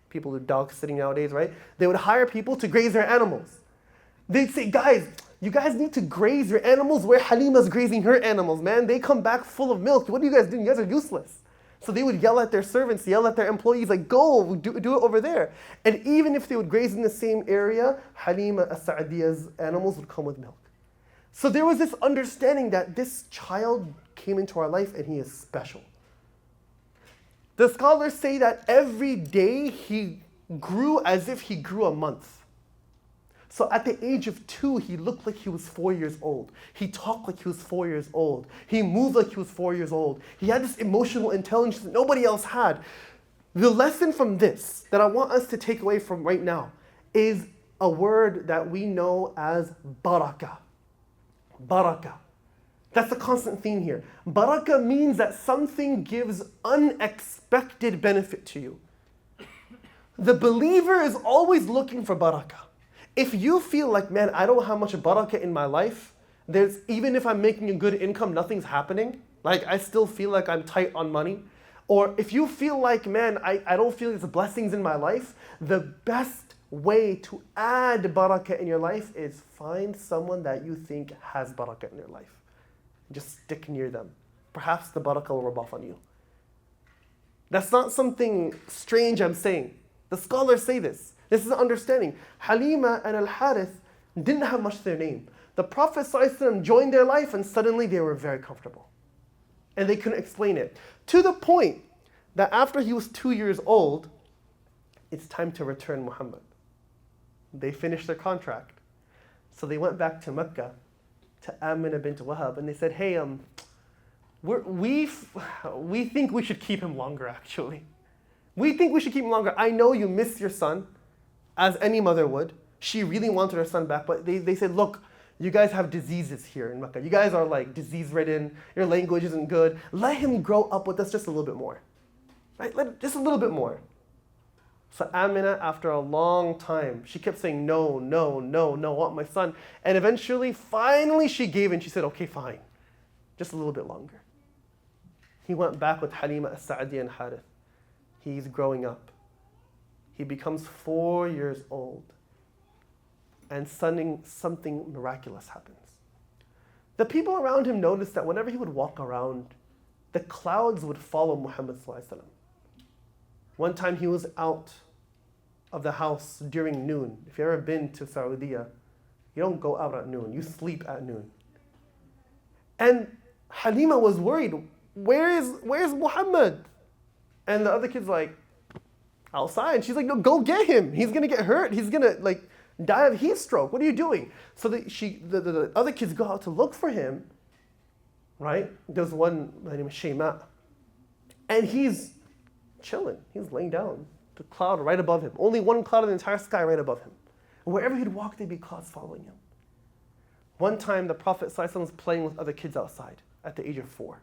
people with dog sitting nowadays, right? They would hire people to graze their animals. They'd say, guys, you guys need to graze your animals where Halima's grazing her animals, man. They come back full of milk. What are you guys doing? You guys are useless. So they would yell at their servants, yell at their employees, like, go, do it over there. And even if they would graze in the same area, Halima as-Sa'diya's animals would come with milk. So there was this understanding that this child came into our life and he is special. The scholars say that every day he grew as if he grew a month. So at the age of 2, he looked like he was 4 years old. He talked like he was 4 years old. He moved like he was 4 years old. He had this emotional intelligence that nobody else had. The lesson from this that I want us to take away from right now is a word that we know as barakah. Barakah. That's the constant theme here. Barakah means that something gives unexpected benefit to you. The believer is always looking for barakah. If you feel like, man, I don't have much barakah in my life, even if I'm making a good income, nothing's happening, like I still feel like I'm tight on money, or if you feel like, man, I don't feel there's blessings in my life, the best way to add barakah in your life is find someone that you think has barakah in their life. Just stick near them. Perhaps the barakah will rub off on you. That's not something strange I'm saying. The scholars say this. This is an understanding. Halima and Al-Harith didn't have much to their name. The Prophet ﷺ joined their life and suddenly they were very comfortable. And they couldn't explain it. To the point that after he was 2 years old, it's time to return Muhammad. They finished their contract. So they went back to Mecca, to Amina bint Wahab, and they said, hey, we think we should keep him longer, actually. We think we should keep him longer. I know you miss your son, as any mother would. She really wanted her son back, but they said, look, you guys have diseases here in Mecca. You guys are like disease-ridden. Your language isn't good. Let him grow up with us just a little bit more. Right? Just a little bit more. So Amina, after a long time, she kept saying, no, I want my son. And eventually, finally she gave in. She said, okay, fine. Just a little bit longer. He went back with Halima as-Sa'diya and Harith. He's growing up. He becomes 4 years old. And something miraculous happens. The people around him noticed that whenever he would walk around, the clouds would follow Muhammad sallallahu alaihi wasallam. One time he was out of the house during noon. If you've ever been to Saudi, you don't go out at noon. You sleep at noon. And Halima was worried. Where's Muhammad? And the other kid's like, outside. And she's like, no, go get him. He's going to get hurt. He's going to, Die of heat stroke. What are you doing? So the other kids go out to look for him, right? There's one named Shema, and he's chilling. He's laying down. The cloud right above him. Only one cloud in the entire sky right above him. And wherever he'd walk, there'd be clouds following him. One time, the Prophet ﷺ was playing with other kids outside at the age of 4.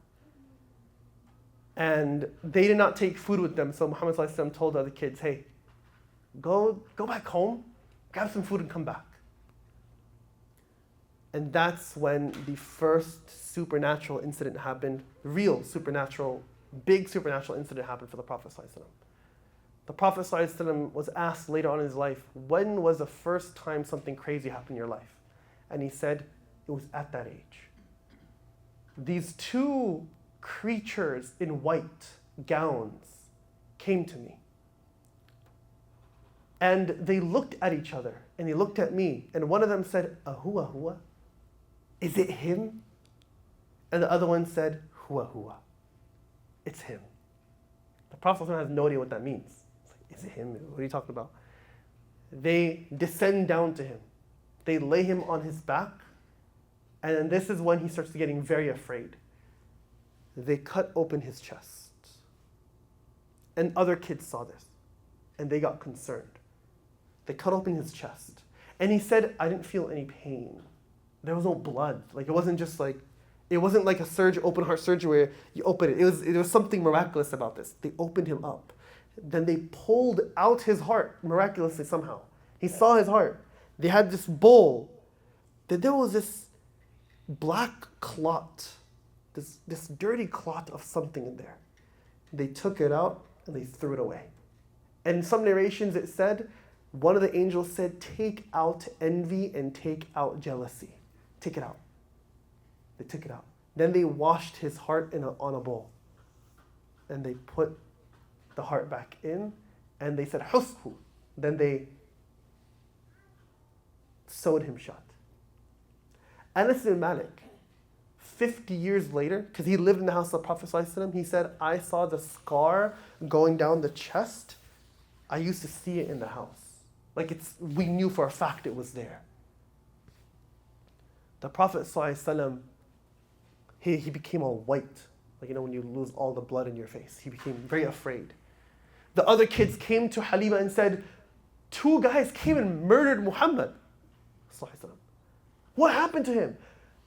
And they did not take food with them, so Muhammad ﷺ told the other kids, hey, go back home, grab some food and come back. And that's when the first supernatural incident happened, real supernatural, big supernatural incident happened for the Prophet ﷺ. The Prophet ﷺ was asked later on in his life, when was the first time something crazy happened in your life? And he said, it was at that age. These two creatures in white gowns came to me. And they looked at each other, and they looked at me, and one of them said, Ahua huwa? Is it him? And the other one said, Huwa huwa. It's him. The Prophet has no idea what that means. It's like, is it him? What are you talking about? They descend down to him. They lay him on his back, and then this is when he starts getting very afraid. They cut open his chest. And other kids saw this, and they got concerned. They cut open his chest. And he said, I didn't feel any pain. There was no blood. Like it wasn't like a surgery, open heart surgery where you open it. It was something miraculous about this. They opened him up. Then they pulled out his heart miraculously somehow. He saw his heart. They had this bowl. Then there was this black clot, this dirty clot of something in there. They took it out and they threw it away. And in some narrations it said, one of the angels said, take out envy and take out jealousy. Take it out. They took it out. Then they washed his heart on a bowl. And they put the heart back in, and they said, Hushu. Then they sewed him shut. Anas bin Malik, 50 years later, because he lived in the house of the Prophet ﷺ, he said, I saw the scar going down the chest. I used to see it in the house. Like we knew for a fact it was there. The Prophet ﷺ, he became all white. Like, when you lose all the blood in your face. He became very afraid. The other kids came to Halima and said, 2 guys came and murdered Muhammad. What happened to him?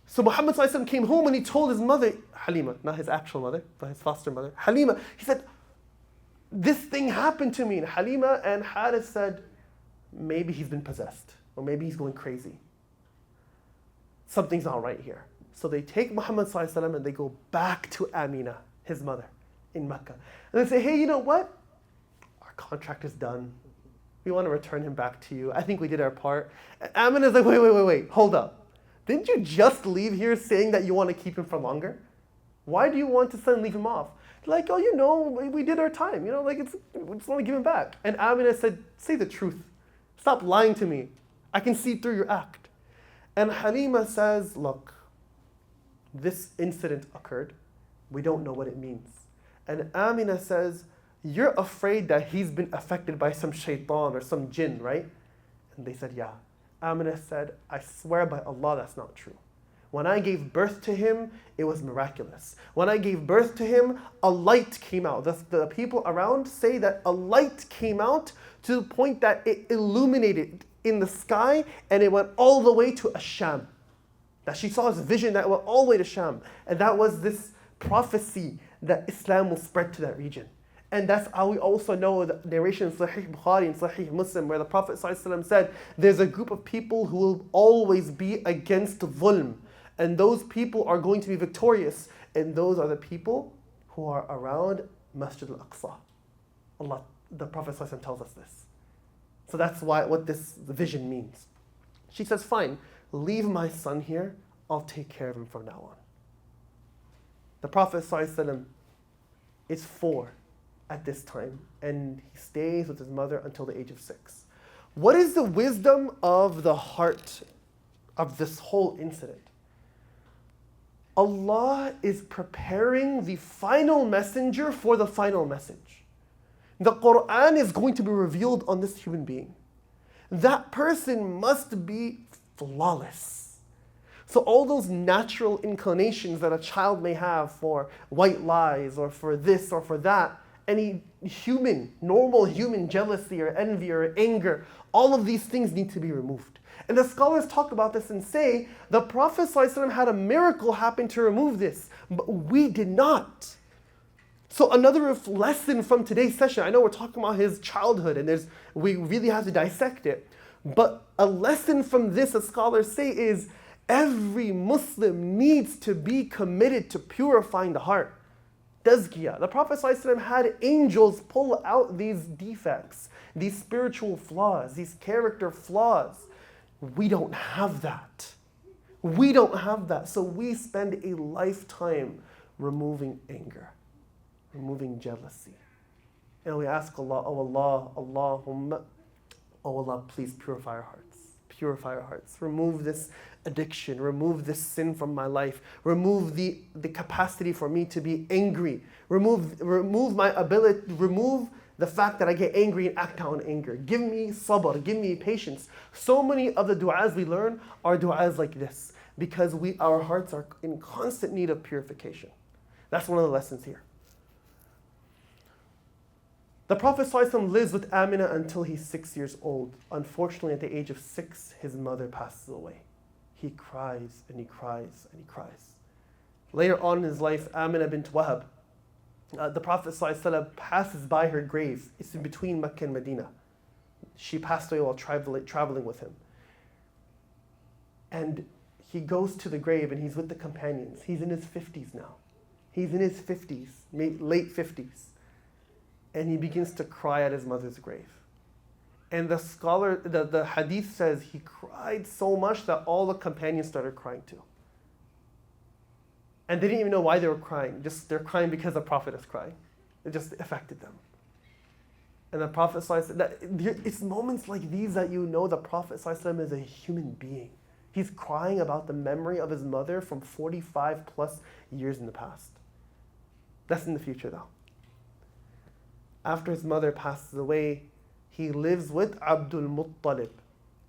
So Muhammad came home and he told his mother, Halima, not his actual mother, but his foster mother, Halima, he said, this thing happened to me. And Halima and Harith said, maybe he's been possessed, or maybe he's going crazy. Something's not right here. So they take Muhammad ﷺ and they go back to Amina, his mother, in Mecca. And they say, hey, you know what? Our contract is done. We want to return him back to you. I think we did our part. And Amina's like, wait, hold up. Didn't you just leave here saying that you want to keep him for longer? Why do you want to suddenly leave him off? Like, we did our time. We just want to give him back. And Amina said, say the truth. Stop lying to me. I can see through your act. And Halima says, look, this incident occurred. We don't know what it means. And Amina says, you're afraid that he's been affected by some shaitan or some jinn, right? And they said, yeah. Amina said, I swear by Allah that's not true. When I gave birth to him, it was miraculous. When I gave birth to him, a light came out. The people around say that a light came out to the point that it illuminated in the sky and it went all the way to Asham. That she saw this vision that went all the way to Sham. And that was this prophecy that Islam will spread to that region. And that's how we also know the narration in Sahih Bukhari and Sahih Muslim where the Prophet ﷺ said, there's a group of people who will always be against dhulm. And those people are going to be victorious. And those are the people who are around Masjid al-Aqsa. The Prophet ﷺ tells us this. So that's what this vision means. She says, fine, leave my son here. I'll take care of him from now on. The Prophet ﷺ is 4 at this time, and he stays with his mother until the age of 6. What is the wisdom of the heart of this whole incident? Allah is preparing the final messenger for the final message. The Quran is going to be revealed on this human being. that person must be flawless. So all those natural inclinations that a child may have for white lies or for this or for that, any normal human jealousy or envy or anger, all of these things need to be removed. And the scholars talk about this and say the Prophet ﷺ had a miracle happen to remove this, but we did not. So another lesson from today's session, I know we're talking about his childhood and we really have to dissect it, but a lesson from this, as scholars say, is every Muslim needs to be committed to purifying the heart. Tazkiyah. The Prophet ﷺ had angels pull out these defects, these spiritual flaws, these character flaws. We don't have that. We don't have that. So we spend a lifetime removing anger, removing jealousy. And we ask Allah, oh Allah, Allahumma, oh Allah, please purify our hearts. Purify our hearts. Remove this addiction. Remove this sin from my life. Remove the capacity for me to be angry. Remove my ability, remove the fact that I get angry and act out in anger. Give me sabr, give me patience. So many of the du'as we learn are du'as like this because our hearts are in constant need of purification. That's one of the lessons here. The Prophet ﷺ lives with Amina until he's 6 years old. Unfortunately, at the age of 6, his mother passes away. He cries and he cries and he cries. Later on in his life, Amina bint Wahab, the Prophet ﷺ passes by her grave. It's in between Mecca and Medina. She passed away while traveling with him. And he goes to the grave and he's with the companions. He's in his 50s now. He's in his 50s, late 50s. And he begins to cry at his mother's grave. And the hadith says he cried so much that all the companions started crying too. And they didn't even know why they were crying. They're crying because the Prophet is crying. It just affected them. And the Prophet ﷺ, it's moments like these that you know the Prophet ﷺ is a human being. He's crying about the memory of his mother from 45 plus years in the past. That's in the future though. After his mother passes away, he lives with Abdul Muttalib,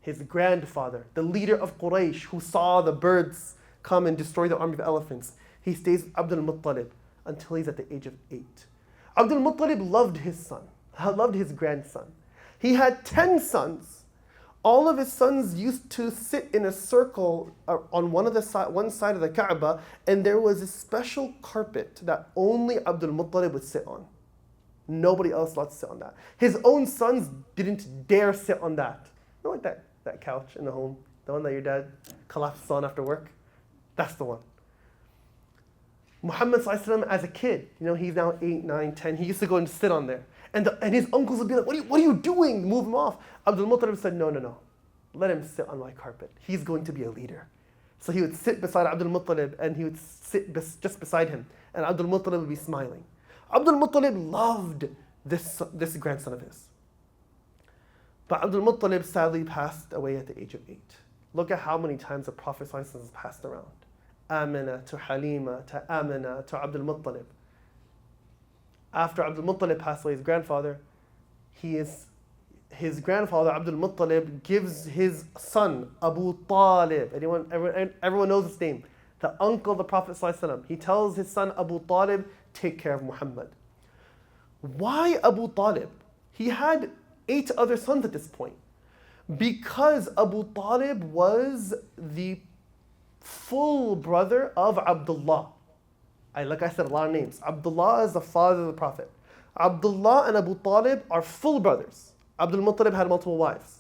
his grandfather, the leader of Quraysh who saw the birds come and destroy the army of elephants. He stays with Abdul Muttalib until he's at the age of 8. Abdul Muttalib loved his son, loved his grandson. He had 10 sons. All of his sons used to sit in a circle on one side of the Kaaba, and there was a special carpet that only Abdul Muttalib would sit on. Nobody else allowed to sit on that. His own sons didn't dare sit on that. You know, like that couch in the home, the one that your dad collapses on after work? That's the one. Muhammad ﷺ as a kid, he's now 8, 9, 10, he used to go and sit on there. And his uncles would be like, what are you doing? Move him off. Abdul Muttalib said, no. Let him sit on my carpet. He's going to be a leader. So he would sit beside Abdul Muttalib and he would sit just beside him. And Abdul Muttalib would be smiling. Abdul Muttalib loved this grandson of his. But Abdul Muttalib sadly passed away at the age of 8. Look at how many times the Prophet ﷺ has passed around. Amina to Halima to Amina to Abdul Muttalib. After Abdul Muttalib passed away, his grandfather, his grandfather Abdul Muttalib gives his son Abu Talib. Everyone knows his name. The uncle of the Prophet ﷺ. He tells his son Abu Talib, take care of Muhammad. Why Abu Talib? He had 8 other sons at this point. Because Abu Talib was the full brother of Abdullah. Like I said, a lot of names. Abdullah is the father of the Prophet. Abdullah and Abu Talib are full brothers. Abdul Muttalib had multiple wives.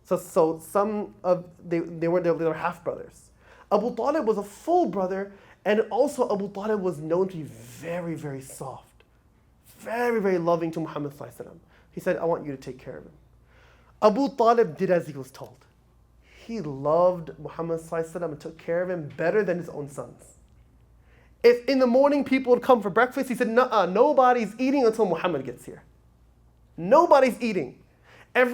So some of they were half brothers. Abu Talib was a full brother, and also Abu Talib was known to be very, very soft, very, very loving to Muhammad ﷺ. He said, I want you to take care of him. Abu Talib did as he was told. He loved Muhammad ﷺ and took care of him better than his own sons. If in the morning people would come for breakfast, he said, nobody's eating until Muhammad gets here. Nobody's eating.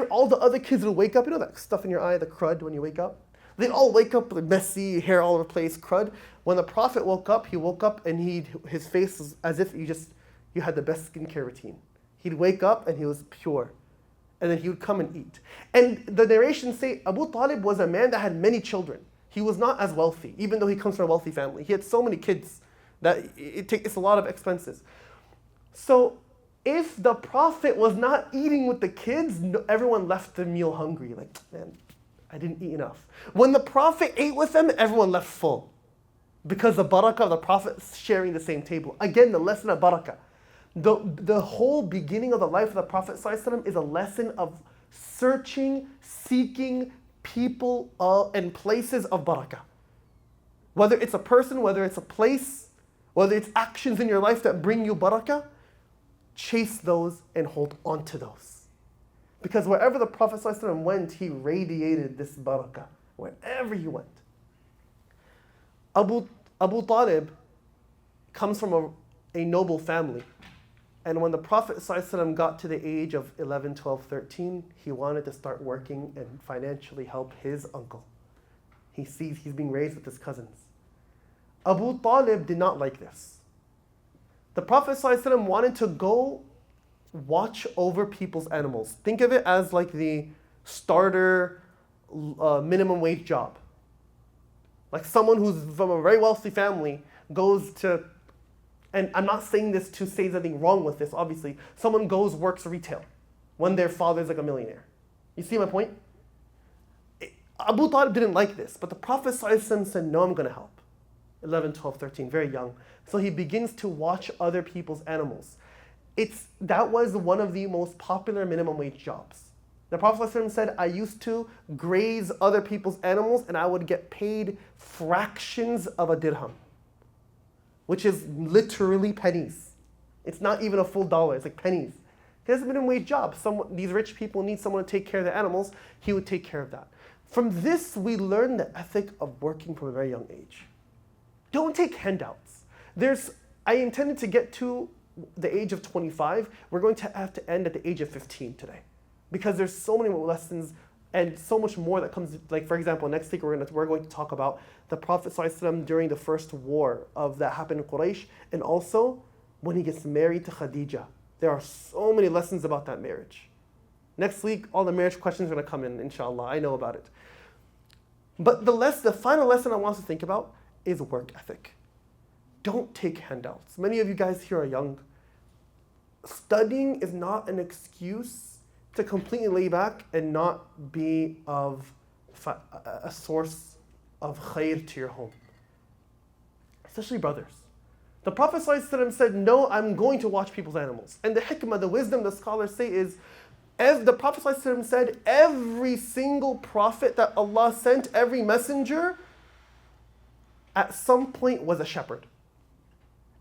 All the other kids would wake up, that stuff in your eye, the crud when you wake up? They'd all wake up with messy hair all over the place, crud. When the Prophet woke up and his face was as if you had the best skincare routine. He'd wake up and he was pure. and then he would come and eat. And the narrations say Abu Talib was a man that had many children. He was not as wealthy, even though he comes from a wealthy family. He had so many kids that it's a lot of expenses. So if the Prophet was not eating with the kids, everyone left the meal hungry. Like, man, I didn't eat enough. When the Prophet ate with them, everyone left full. Because the barakah of the Prophet sharing the same table. Again, the lesson of barakah. The whole beginning of the life of the Prophet ﷺ is a lesson of searching, seeking people and places of barakah. Whether it's a person, whether it's a place, whether it's actions in your life that bring you barakah, chase those and hold on to those. Because wherever the Prophet ﷺ went, he radiated this barakah. Wherever he went. Abu Talib comes from a noble family. And when the Prophet ﷺ got to the age of 11, 12, 13, he wanted to start working and financially help his uncle. He sees he's being raised with his cousins. Abu Talib did not like this. The Prophet ﷺ wanted to go watch over people's animals. Think of it as like the starter minimum wage job. Like someone who's from a very wealthy family goes to, and I'm not saying this to say anything wrong with this, obviously. Someone goes, works retail when their father's like a millionaire. You see my point? Abu Talib didn't like this, but the Prophet ﷺ said, no, I'm going to help. 11, 12, 13, very young. So he begins to watch other people's animals. That was one of the most popular minimum wage jobs. The Prophet ﷺ said, I used to graze other people's animals and I would get paid fractions of a dirham, which is literally pennies. It's not even a full dollar, it's like pennies. It's a minimum wage job. These rich people need someone to take care of the animals. He would take care of that. From this, we learn the ethic of working from a very young age. Don't take handouts. I intended to get to the age of 25. We're going to have to end at the age of 15 today. Because there's so many more lessons and so much more that comes, like for example, next week we're going to talk about the Prophet ﷺ during the first war that happened in Quraysh, and also when he gets married to Khadija. There are so many lessons about that marriage. Next week, all the marriage questions are going to come in, inshallah. I know about it. But the final lesson I want us to think about is work ethic. Don't take handouts. Many of you guys here are young. Studying is not an excuse to completely lay back and not be of a source of khair to your home. Especially brothers. The Prophet ﷺ said, no, I'm going to watch people's animals. And the hikmah, the wisdom the scholars say is, as the Prophet ﷺ said, every single prophet that Allah sent, every messenger, at some point was a shepherd.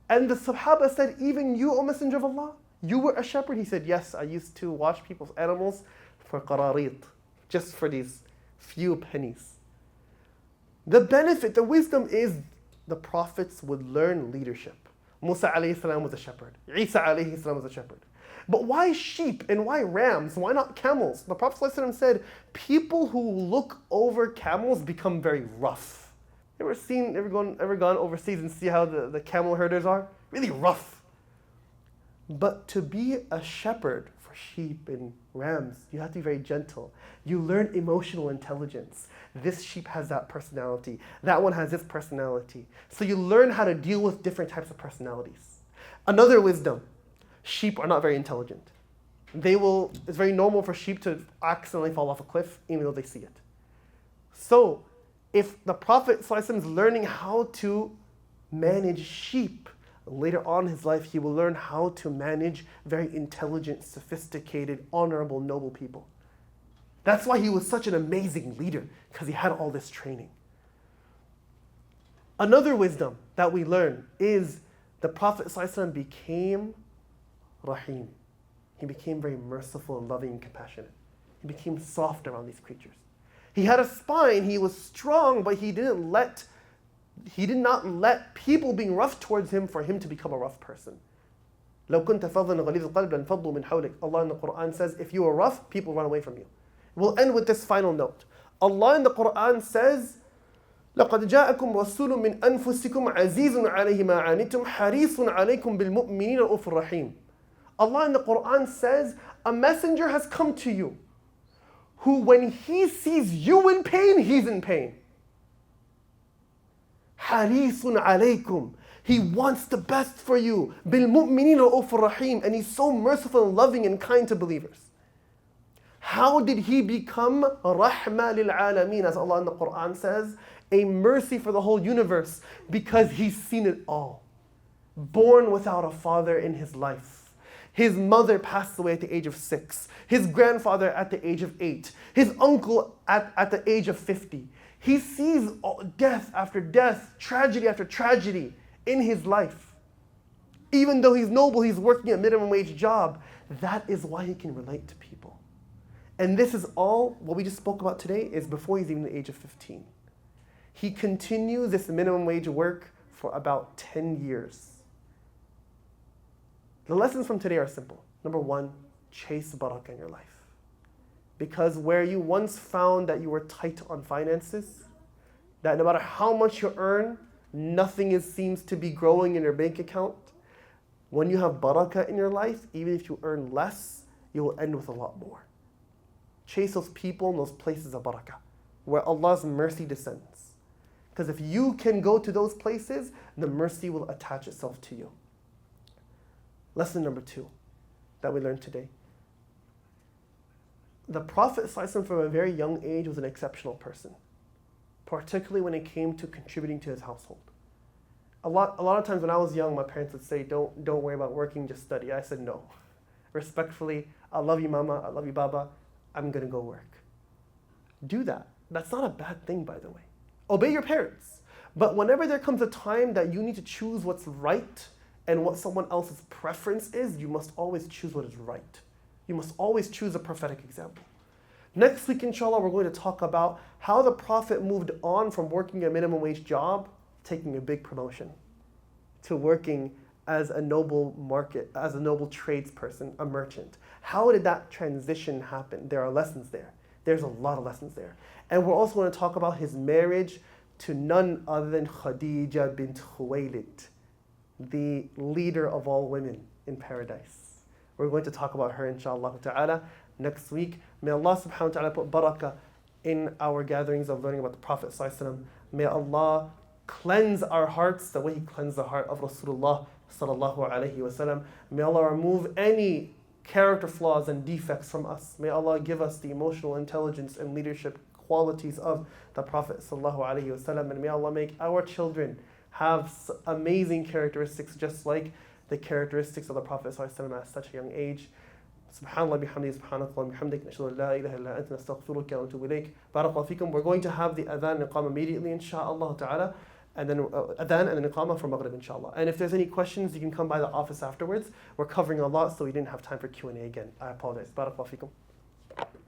And the Sahaba said, even you, O Messenger of Allah, you were a shepherd? He said, yes, I used to watch people's animals for qararit, just for these few pennies. The benefit, the wisdom is the prophets would learn leadership. Musa alayhi salam was a shepherd. Isa alayhi salam was a shepherd. But why sheep and why rams? Why not camels? The Prophet ﷺ said, people who look over camels become very rough. Ever gone overseas and see how the camel herders are? Really rough. But to be a shepherd for sheep and rams, you have to be very gentle. You learn emotional intelligence. This sheep has that personality. That one has this personality. So you learn how to deal with different types of personalities. Another wisdom, sheep are not very intelligent. It's very normal for sheep to accidentally fall off a cliff even though they see it. So if the Prophet ﷺ is learning how to manage sheep, later on in his life, he will learn how to manage very intelligent, sophisticated, honorable, noble people. That's why he was such an amazing leader, because he had all this training. Another wisdom that we learn is the Prophet ﷺ became Rahim. He became very merciful and loving and compassionate. He became soft around these creatures. He had a spine, he was strong, but he did not let people being rough towards him for him to become a rough person. لو كنت فظا غليظ القلب لانفضوا من حولك. Allah in the Quran says, if you are rough, people run away from you. We'll end with this final note. Allah in the Quran says, لقد جاءكم رسول من أنفسكم عزيز عليه ما عنتم حريص عليكم بالمؤمنين رؤوف رحيم. Allah in the Quran says, a messenger has come to you who when he sees you in pain, he's in pain. Harisun alaykum. He wants the best for you. Bil mu'minin ra'ufur rahim. And he's so merciful and loving and kind to believers. How did he become rahma lil alameen, as Allah in the Quran says, a mercy for the whole universe? Because he's seen it all. Born without a father in his life. His mother passed away at the age of 6. His grandfather at the age of 8. His uncle at the age of 50. He sees death after death, tragedy after tragedy in his life. Even though he's noble, he's working a minimum wage job. That is why he can relate to people. And this is all, what we just spoke about today, is before he's even the age of 15. He continues this minimum wage work for about 10 years. The lessons from today are simple. Number 1, chase barakah in your life. Because where you once found that you were tight on finances, that no matter how much you earn, nothing seems to be growing in your bank account, when you have barakah in your life, even if you earn less, you will end with a lot more. Chase those people and those places of barakah, where Allah's mercy descends. Because if you can go to those places, the mercy will attach itself to you. Lesson number 2 that we learned today. The Prophet ﷺ from a very young age was an exceptional person, particularly when it came to contributing to his household. A lot of times when I was young, my parents would say, don't worry about working, just study. I said no. Respectfully, I love you mama, I love you baba, I'm gonna go work. Do that. That's not a bad thing, by the way. Obey your parents. But whenever there comes a time that you need to choose what's right and what someone else's preference is, you must always choose what is right. You must always choose a prophetic example. Next week, inshallah, we're going to talk about how the Prophet moved on from working a minimum wage job, taking a big promotion, to working as a noble tradesperson, a merchant. How did that transition happen? There are lessons there. There's a lot of lessons there. And we're also going to talk about his marriage to none other than Khadija bint Khuwaylid, the leader of all women in paradise. We're going to talk about her, inshallah ta'ala, next week. May Allah subhanahu wa ta'ala put barakah in our gatherings of learning about the Prophet sallallahu alaihi wasallam. May Allah cleanse our hearts the way He cleansed the heart of Rasulullah sallallahu alaihi wasallam. May Allah remove any character flaws and defects from us. May Allah give us the emotional intelligence and leadership qualities of the Prophet sallallahu alaihi wasallam. And may Allah make our children have amazing characteristics just like the characteristics of the Prophet ﷺ at such a young age. Subhanallah bihamdi, subhanakallah bihamdik, nashhadu an la ilaha illa anta nastaghfiruka wa natubu ilayk. Barakallahu feekum. We're going to have the adhan and iqama immediately, inshaAllah ta'ala, and then adhan and then iqama for maghrib, inshaAllah. And if there's any questions, you can come by the office afterwards. We're covering a lot, so we didn't have time for Q&A again. I apologize. Barakallahu feekum.